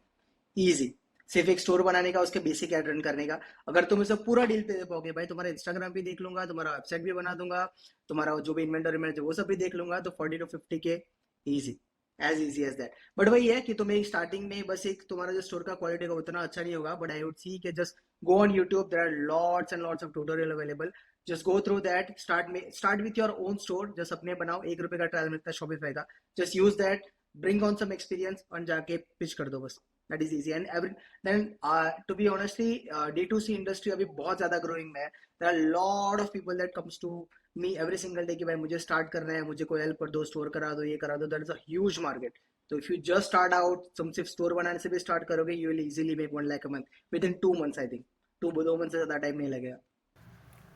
Easy. सिर्फ एक स्टोर बनाने का, उसके बेसिक एड रन करने का. अगर तुम इसे पूरा डील पे दे पाओगे, भाई तुम्हारा इंस्टाग्राम भी देख लूंगा, तुम्हारा वेबसाइट भी बना दूंगा, तुम्हारा जो भी इन्वेंटरी मैनेजर वो सब भी देख लूंगा, तो 40 to 50K easy. As easy as that. But वही है कि तुम्हें स्टार्टिंग में बस एक तुम्हारा जो स्टोर का क्वालिटी होगा उतना अच्छा नहीं होगा, बट आई वुड सी कि just go on YouTube, there are lots and lots of tutorial available. Just go through that, start with your own store, just अपने बनाओ, ₹1 का ट्रायल मिलता है शॉपिफाई का, just use that, bring on some experience और जाके pitch कर दो बस, that is easy. And every then to be honestly D2C industry अभी बहुत ज्यादा ग्रोइंग में है, there are lot of people that comes to me every single day कि भाई मुझे स्टार्ट करना है, मुझे कोई हेल्प कर दो, स्टोर करा दो, ये करा दो, that is a huge market. तो if you just start out, तुम सिर्फ स्टोर बनाने से भी स्टार्ट करोगे, you will easily make 1 lakh a month within 2 months, I think 2 month से ज्यादा टाइम नहीं लगेगा।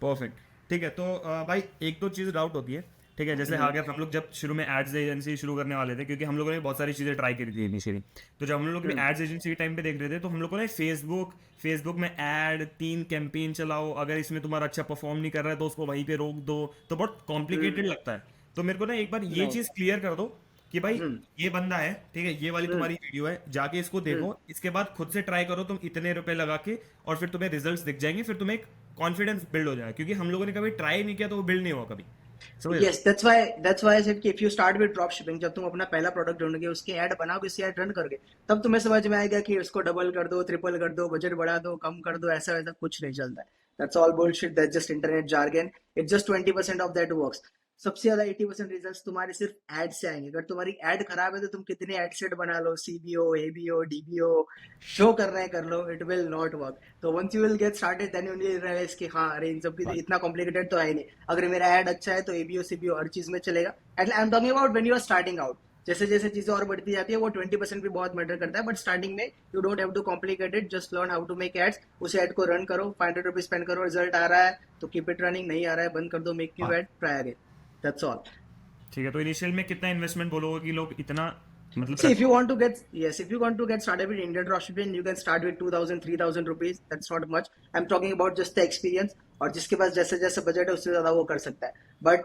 परफेक्ट, ठीक है। तो भाई एक तो चीज़ डाउट होती है, ठीक है, जैसे अगर हम लोग जब शुरू में एड्स एजेंसी शुरू करने वाले थे, क्योंकि हम लोगों ने बहुत सारी चीज़ें ट्राई करी थी इनिशियली, तो जब हम लोग एड्स एजेंसी के टाइम पे देख रहे थे, तो हम लोगों ने फेसबुक में ऐड 3 कैंपेन चलाओ, अगर इसमें तुम्हारा अच्छा परफॉर्म नहीं कर रहा है तो उसको वहीं पे रोक दो, तो बहुत कॉम्प्लिकेटेड लगता है। तो मेरे को ना एक बार ये चीज़ क्लियर कर दो कि भाई ये बंदा है, ठीक है, ये वाली तुम्हारी वीडियो है, जाके इसको देखो, इसके बाद खुद से ट्राई करो तुम इतने रुपए लगा के, और फिर तुम्हें रिजल्ट्स दिख जाएंगे, फिर तुम्हें एक कॉन्फिडेंस बिल्ड हो जाएगा, क्योंकि हम लोगों ने कभी ट्राई नहीं किया तो वो बिल्ड नहीं हुआ कभी।
Yes, that's why I said कि if you start with drop shipping, जब तुम अपना पहला प्रोडक्ट ढूंढोगे, उसके ऐड बनाओगे, उसकी ऐड रन करोगे, तब तुम्हें समझ में आएगा कि उसको डबल कर दो, ट्रिपल कर दो, बजट बढ़ा दो, कम कर दो, ऐसा वैसा कुछ नहीं चलता है। That's all bullshit, that's just internet jargon, it's just 20% of that works। सबसे ज्यादा 80% रिजल्ट्स तुम्हारे सिर्फ एड से आएंगे। अगर तुम्हारी एड खराब है तो तुम कितने एड सेट बना लो, CBO, ABO, DBO, शो कर रहे हैं कर लो, इट विल नॉट वर्क। तो once you will get started then you will realise कि हाँ अरे इन सब की इतना कॉम्प्लिकेटेड तो है ही नहीं, अगर मेरा एड अच्छा है तो ABO, CBO हर चीज में चलेगा। And I am talking about when you are starting out, जैसे जैसे चीजें और बढ़ती जाती है वो 20% भी बहुत मैटर करता है, बट स्टार्टिंग में you don't have to complicate it, just learn how to make ads, उस एड को रन करो, ₹500 स्पेंड करो, रिजल्ट आ रहा है तो कीप इट रनिंग, नहीं आ रहा है बंद कर दो, make new ad, try again, that's all.
ठीक है, तो इनिशियल में कितना इन्वेस्टमेंट बोलोगे कि लोग इतना मतलब
See, if you want to get started with Indian dropshipping, you can start with 2,000, 3,000 rupees. That's not much. I'm talking about just the experience. और जिसके पास जैसे जैसे बजट है उससे ज्यादा वो कर सकता है, but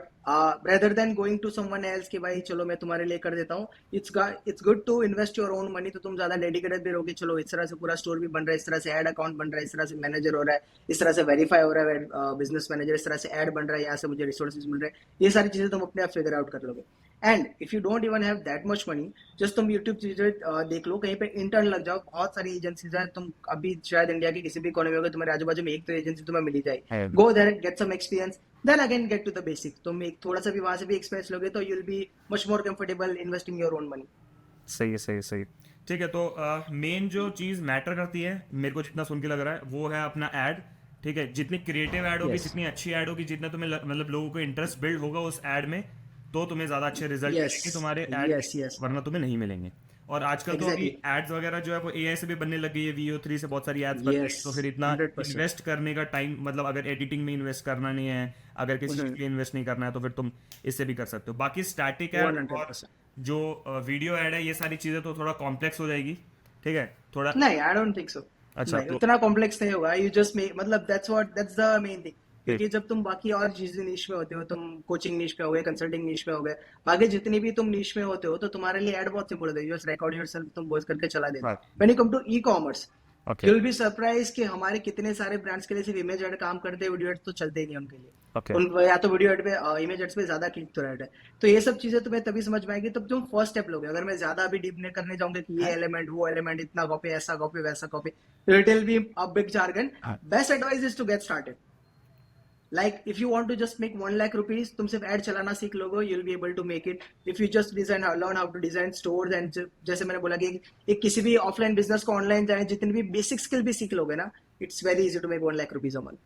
rather than going to someone else कि भाई चलो मैं तुम्हारे लिए कर देता हूँ, it's good to invest your own money. तो तुम ज्यादा डेडिकेटेड भी रहोगे, चलो इस तरह से पूरा स्टोर भी बन रहा है, इस तरह से ऐड अकाउंट बन रहा है, इस तरह से मैनेजर हो रहा है, इस तरह से वेरीफाई हो रहा है बिजनेस मैनेजर, इस तरह से ऐड बन रहा है, यहाँ से मुझे रिसोर्सेज मिल रहे हैं, ये सारी चीजें तुम अपने आप फिगर आउट कर लोगे। And if you don't even have that much money, just तुम यूट्यूब चीजें देख लो, कहीं पे इंटर्न लग जाओ, बहुत सारी एजेंसीज हैं, तुम अभी शायद इंडिया की किसी भी कोने में होगे, तुम्हारे आजू बाजू में एक तो एजेंसी तुम्हें मिल ही जाएगी, go there, get some experience, then again get to the basic. तुम एक थोड़ा सा भी वहां से भी एक्सपीरियंस लोगे तो you will be much more comfortable investing your own money.
सही है, सही सही, ठीक है। तो मेन जो चीज़ मैटर करती है मेरे को जितना सुन के लग रहा है वो है अपना ऐड, ठीक है, जितनी क्रिएटिव ऐड होगी, जितनी अच्छी ऐड होगी, जितना तुम्हें मतलब लोगों को इंटरेस्ट बिल्ड होगा उस ऐड में, तो तुम्हें ज्यादा अच्छे रिजल्ट मिलेंगे तुम्हारे ऐड, वरना तुम्हें नहीं मिलेंगे। और आजकल तो अभी एड्स वगैरह जो है वो AI से भी बनने लग गई है, VO3 से बहुत सारी एड्स बन रही है, तो फिर इतना इन्वेस्ट करने का टाइम, मतलब अगर एडिटिंग में इन्वेस्ट करना नहीं है, अगर किसी चीज के इन्वेस्ट नहीं करना है, तो फिर तुम इससे भी कर सकते हो। बाकी स्टैटिक ऐड और जो वीडियो ऐड है, ये सारी चीजें तो थोड़ा कॉम्प्लेक्स हो जाएगी, ठीक है, थोड़ा
नहीं, आई डोंट थिंक सो।
अच्छा,
तो उतना कॉम्प्लेक्स नहीं होगा, यू जस्ट मेक, मतलब दैट्स द मेन थिंग, क्योंकि जब तुम बाकी और चीजें नीश में होते हो, तुम कोचिंग नीश पे हो गए, कंसल्टिंग नीश पे हो गए, बाकी जितनी भी तुम नीश में होते हो, तो तुम्हारे लिए ऐड बहुत सिंपल होता है, जस्ट रिकॉर्ड योरसेल्फ, तुम वॉइस करके चला देते हो। When you come to e-commerce, you will be surprise कि हमारे कितने सारे ब्रांड्स के लिए सिर्फ इमेज ऐड काम करते हैं, वीडियो एड्स तो चलते ही नहीं उनके लिए, उन या तो वीडियो एड पे, इमेज एड्स पे ज्यादा क्लिक तो रेट है। तो ये सब चीजें तुम्हें तभी समझ में आएगी तब तुम फर्स्ट स्टेप लोगे। अगर मैं ज्यादा अभी डीप करने जाऊंगा कि ये एलिमेंट, वो एलिमेंट, इतना कॉपी, ऐसा कॉपी, वैसा copy, it will be a big jargon. Best advice is to get started. Like if you want to just make 1 lakh rupees, तुम सिर्फ ऐड चलाना सीख लोगे, you'll be able to make it. If you just learn how to design stores and जैसे मैंने बोला कि एक किसी भी ऑफलाइन बिजनेस को ऑनलाइन जाए, जितनी भी बेसिक स्किल भी सीख लोगे ना, it's very easy to make 1 lakh rupees a month.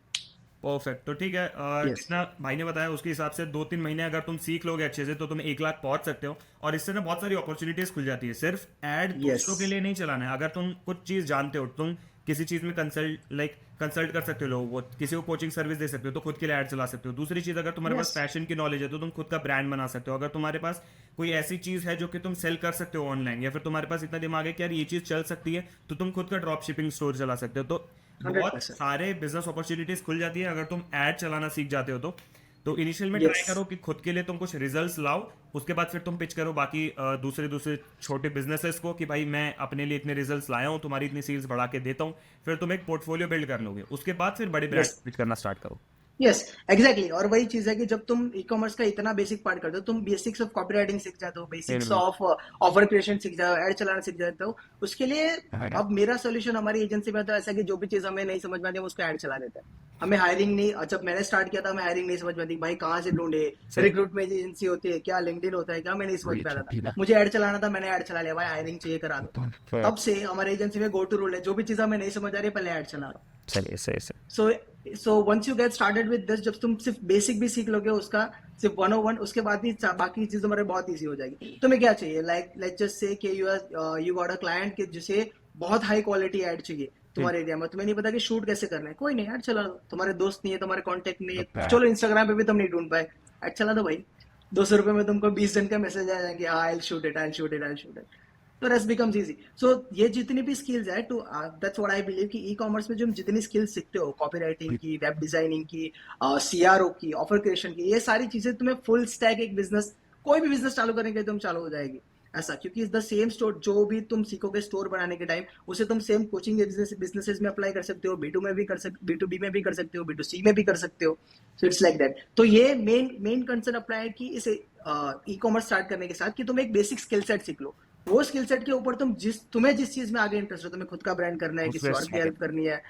Perfect. तो ठीक है, जितना भाई ने बताया उसके हिसाब से 2-3 महीने अगर तुम सीख लोगे अच्छे से, तो तुम 1 लाख पहुंच सकते हो। और इससे ना बहुत सारी अपॉर्चुनिटीज खुल जाती है। सिर्फ ऐड दूसरों के लिए नहीं चलाना है, अगर तुम कुछ चीज जानते हो, तुम किसी चीज में कंसल्ट कर सकते हो लोगों को, किसी को कोचिंग सर्विस दे सकते हो, तो खुद के लिए ऐड चला सकते हो। दूसरी चीज, अगर तुम्हारे पास फैशन की नॉलेज है तो तुम खुद का ब्रांड बना सकते हो। अगर तुम्हारे पास कोई ऐसी चीज है जो कि तुम सेल कर सकते हो ऑनलाइन, या फिर तुम्हारे पास इतना दिमाग है कि यार ये चीज चल सकती है, तो तुम खुद का ड्रॉप शिपिंग स्टोर चला सकते हो। तो बहुत सारे बिजनेस अपॉर्चुनिटीज खुल जाती है अगर तुम ऐड चलाना सीख जाते हो। तो इनिशियल में ट्राई करो कि खुद के लिए तुम कुछ रिजल्ट्स लाओ, उसके बाद फिर तुम पिच करो बाकी दूसरे छोटे बिजनेसेस को कि भाई मैं अपने लिए इतने रिजल्ट्स लाया हूँ, तुम्हारी इतनी सेल्स बढ़ा के देता हूँ। फिर तुम एक पोर्टफोलियो बिल्ड कर लोगे, उसके बाद फिर बड़े ब्रांड पिच करना स्टार्ट करो।
Yes exactly. और वही चीज है कि जब तुम ई कॉमर्स का इतना बेसिक पार्ट करते हो, तुम बेसिक्स ऑफ कॉपी राइटिंग सीख जाते हो, बेसिक्स ऑफ ऑफर क्रिएशन सीख जाते हो, ऐड चलाना सीख जाते हो। उसके लिए अब मेरा सोल्यूशन हमारी एजेंसी में तो ऐसा कि जो भी चीज हमें नहीं समझ में आती है उसको ऐड चला देता है। हमें हायरिंग नहीं, जब मैंने स्टार्ट किया था हमें हायरिंग नहीं समझ में आती भाई कहाँ से ढूंढे, रिक्रूटमेंट एजेंसी होती है क्या, लिंक्डइन होता है क्या, मैं नहीं समझ में आता था। मुझे ऐड चलाना था, मैंने ऐड चला लिया, भाई हायरिंग चाहिए करा दो। तब से हमारे एजेंसी में गो टू रूल है, जो भी चीज हमें नहीं समझ आ रही है पहले ऐड चला दो।
सही सही सही।
So once you get started with this, जब तुम सिर्फ बेसिक भी सीख लोगे उसका, सिर्फ 101, उसके बाद भी बाकी चीजें हमारे बहुत इजी हो जाएगी। तुम्हें क्या चाहिए, लाइक लेट्स जस्ट से कि यू गॉट अ क्लाइंट कि जिसे बहुत हाई क्वालिटी ऐड चाहिए तुम्हारे एरिया में, तुम्हें नहीं पता कि शूट कैसे करना है, कोई नहीं ऐड चला दो, तुम्हारे दोस्त नहीं है, तुम्हारे कॉन्टेक्ट नहीं है, चलो इंस्टाग्राम पे भी तुम नहीं ढूंढ पाए, ऐड चला दो भाई, 200 रुपए में तुमको 20 जन का मैसेज आ जाएंगे, हाँ I shoot it, I shoot it, I shoot it, तो रेस्ट बिकम्स इजी। सो ये जितनी भी स्किल्स है too, that's what I believe कि ई कॉमर्स में जो जितनी स्किल्स सीखते हो, कॉपी राइटिंग की, वेब डिजाइनिंग की, सीआरओ की, ऑफर क्रिएशन की, ये सारी चीजें तुम्हें फुल स्टैक एक बिजनेस, कोई भी बिजनेस चालू करेंगे तुम चालू हो जाएगी ऐसा, क्योंकि द सेम स्टोर जो भी तुम सीखोगे स्टोर बनाने के टाइम, उसे तुम सेम कोचिंग बिजनेसेस में अप्लाई कर सकते हो, B2 में भी कर सकते, B2B में भी कर सकते हो, B2C में भी कर सकते हो। So it's like that. तो ये मेन कंसर्न अप्लाई है कि इसे ई कॉमर्स स्टार्ट करने के साथ कि तुम एक बेसिक स्किल सेट सीख लो, वो स्किल सेट के ऊपर तुम्हें जिस चीज में आगे इंटरेस्ट हो, तुम्हें खुद का ब्रांड करना है, किसी और की हेल्प करनी है,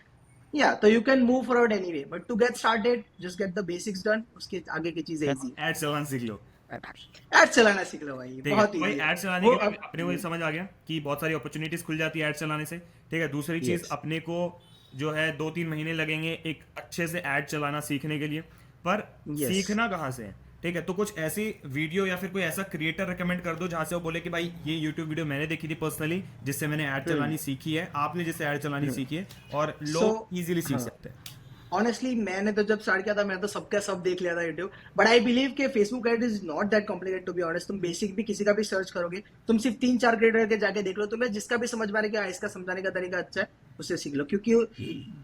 या तो you can move forward anyway, but to get started just get the basics done, उसके आगे की चीजें इजी।
ऐड चलाना सीख लो।
ऐड चलाना सीख लो भाई,
ठीक है,
बहुत
भाई
इजी
ऐड चलाने के बाद अपने को ये समझ आ गया कि बहुत सारी अपॉर्चुनिटीज खुल जाती है ऐड चलाने से। ठीक है, दूसरी चीज अपने को जो है 2-3 महीने लगेंगे एक अच्छे से ऐड चलाना सीखने के लिए, पर सीखना कहाँ से है? ठीक है, तो कुछ ऐसी वीडियो या फिर कोई ऐसा क्रिएटर रेकमेंड कर दो जहां से वो बोले कि भाई ये यूट्यूब वीडियो मैंने देखी थी पर्सनली, जिससे मैंने ऐड चलानी सीखी है, आपने जिससे ऐड चलानी सीखी है, और लोग इजीली सीख सकते हैं।
ऑनेस्टली मैंने तो जब स्टार्ट किया था मैंने तो सबका सब देख लिया था यूट्यूब, बट आई बिलीव कि Facebook ad is not that complicated to be honest. तुम बेसिक भी किसी का भी सर्च करोगे, तुम सिर्फ 3-4 क्रिएटर के जाके देख लो, तुम्हें जिसका भी समझ में आ रहा है कि इसका समझाने का तरीका अच्छा है उससे सीख लो, क्योंकि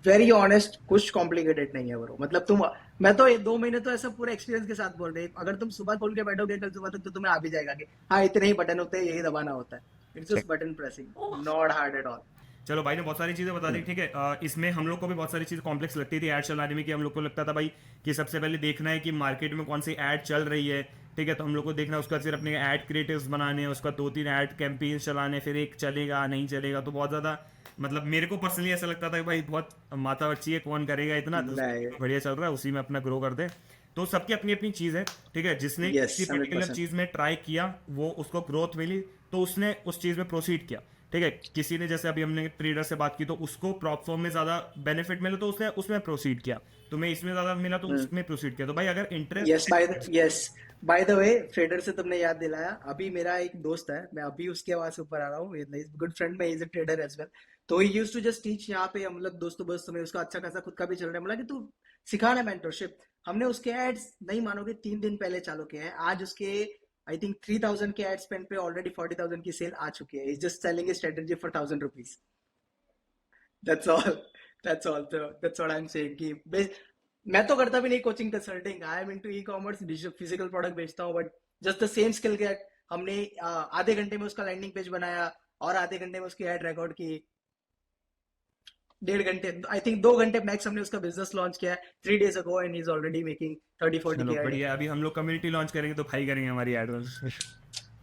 वेरी ऑनेस्ट कुछ कॉम्प्लिकेटेड नहीं है ब्रो। मतलब मैं तो 2 महीने तो ऐसा पूरा एक्सपीरियंस के साथ बोल रहे, अगर तुम सुबह खोल के बैठोगे कल सुबह तक तो तुम्हें आ भी जाएगा कि हाँ इतने ही बटन होते हैं, यही दबाना होता है, it's just button pressing, not hard at all.
चलो भाई ने बहुत सारी चीजें बता दी। ठीक है, इसमें हम लोग को भी बहुत सारी चीज कॉम्प्लेक्स लगती थी ऐड चलाने में, कि हम लोग को लगता था भाई कि सबसे पहले देखना है कि मार्केट में कौन सी ऐड चल रही है। ठीक है, तो हम लोग को देखना, उसका फिर अपने ऐड क्रिएटिव्स बनाने हैं, उसका 2-3 ऐड कैंपेन चलाने, फिर एक चलेगा नहीं चलेगा, तो बहुत ज्यादा मतलब मेरे को पर्सनली ऐसा लगता था कि भाई बहुत माथा बच्ची है, कौन करेगा इतना, तो बढ़िया चल रहा है उसी में अपना ग्रो कर दे। तो सबकी अपनी अपनी चीज है। ठीक है, जिसने किसी पर्टिकुलर चीज में ट्राई किया वो उसको ग्रोथ मिली तो उसने उस चीज में प्रोसीड किया। ठीक है, किसी ने जैसे अभी हमने ट्रेडर से बात की तो उसको प्लेटफॉर्म में ज्यादा बेनिफिट मिला तो उसने उसमें प्रोसीड किया, तुम्हें इसमें ज्यादा मिला तो उसमें प्रोसीड किया। तो भाई अगर interest
by the way trader से तुमने याद दिलाया, अभी मेरा एक दोस्त है, मैं अभी उसके आवाज से ऊपर आ रहा हूँ, गुड फ्रेंड में, is a trader as well. तो he used to just teach यहाँ पे, हम लोग दोस्तों में, उसका अच्छा खासा खुद का भी चल रहा है, बोला कि तू सिखाना मेंटरशिप। हमने उसके एड्स नहीं मानोगे 3 दिन पहले चालू किए हैं, आज उसके आई थिंक 3000 के एड स्पेंड पे ऑलरेडी 40,000 की सेल आ चुकी है। Is just selling strategy for 1000 rupees, that's all, that's all. That's what I am saying कि मैं तो करता भी नहीं coaching consulting, I am into e-commerce, physical product बेचता हूँ, but just the same skill get हमने आधे घंटे में उसका लैंडिंग पेज बनाया और आधे घंटे में उसकी एड रिकॉर्ड की, 1.5 घंटे, आई थिंक 2 घंटे मैक्स हमने उसका बिजनेस लॉन्च किया 3 days ago and he's already making 30-40
चलो
के
बढ़िया, अभी हम लोग कम्युनिटी लॉन्च करेंगे तो भाई करेंगे हमारी एड।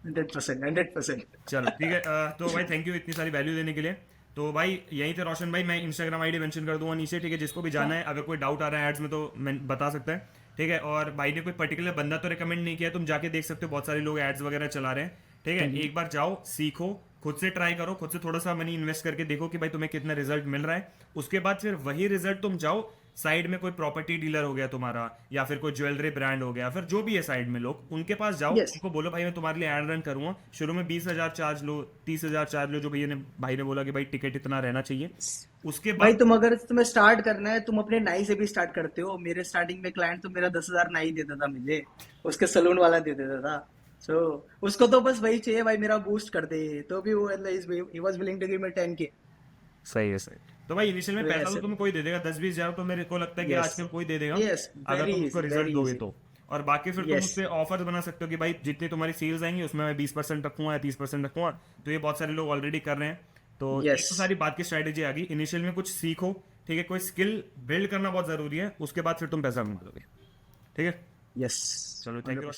100%।
चलो ठीक है, तो भाई थैंक यू इतनी सारी वैल्यू देने के लिए। तो भाई यही थे रोशन भाई, मैं इंस्टाग्राम आईडी मेंशन कर दूंगा नीचे। ठीक है, जिसको भी जाना है, अगर कोई डाउट आ रहा है एड्स में तो मैं बता सकता है। ठीक है, और भाई ने कोई पर्टिकुलर बंदा तो रिकमेंड नहीं किया, तुम जाके देख सकते हो, बहुत सारे लोग एड्स वगैरह चला रहे हैं। ठीक है, एक बार जाओ, सीखो, खुद से ट्राई करो, खुद से थोड़ा सा मनी इन्वेस्ट करके देखो कि भाई तुम्हें कितना रिजल्ट मिल रहा है। उसके बाद फिर वही रिजल्ट तुम जाओ साइड में, कोई प्रॉपर्टी डीलर हो गया तुम्हारा, या फिर कोई ज्वेलरी ब्रांड हो गया, फिर जो भी है साइड में लोग, उनके पास जाओ, उनको बोलो भाई मैं तुम्हारे लिए एड रन करूंगा, शुरू में 20,000 चार्ज लो, 30,000 चार्ज लो, जो भाई ने बोला कि भाई टिकट इतना रहना चाहिए। उसके बाद
भाई तुम्हें स्टार्ट करना है, तुम अपने नाई से भी स्टार्ट करते हो। मेरे स्टार्टिंग में क्लाइंट तो मेरा 10,000 नाई देता था मुझे, उसके सलून वाला दे देता था। सो उसको तो बस वही चाहिए भाई, मेरा बूस्ट कर दे, तो भी वो he was willing to give me 10K।
सही है सही।
तो भाई इनिशियल में पैसा तो तुम्हें कोई दे देगा, 10-20 हजार तो मेरे को लगता है कि आजकल कोई दे देगा अगर तुम उसको रिजल्ट दोगे तो। और बाकी फिर तुम उससे ऑफर बना सकते हो कि भाई जितनी तुम्हारी सेल्स आएंगी उसमें मैं 20% रखूंगा या 30% रखूंगा। तो ये बहुत सारे लोग ऑलरेडी कर रहे हैं। तो ये तो सारी बात की स्ट्रेटेजी आ गई। इनिशियल में कुछ सीखो, ठीक है, कोई स्किल बिल्ड करना बहुत जरूरी है, उसके बाद फिर तुम पैसा कमा लोगे। ठीक है,
यस,
चलो थैंक यू।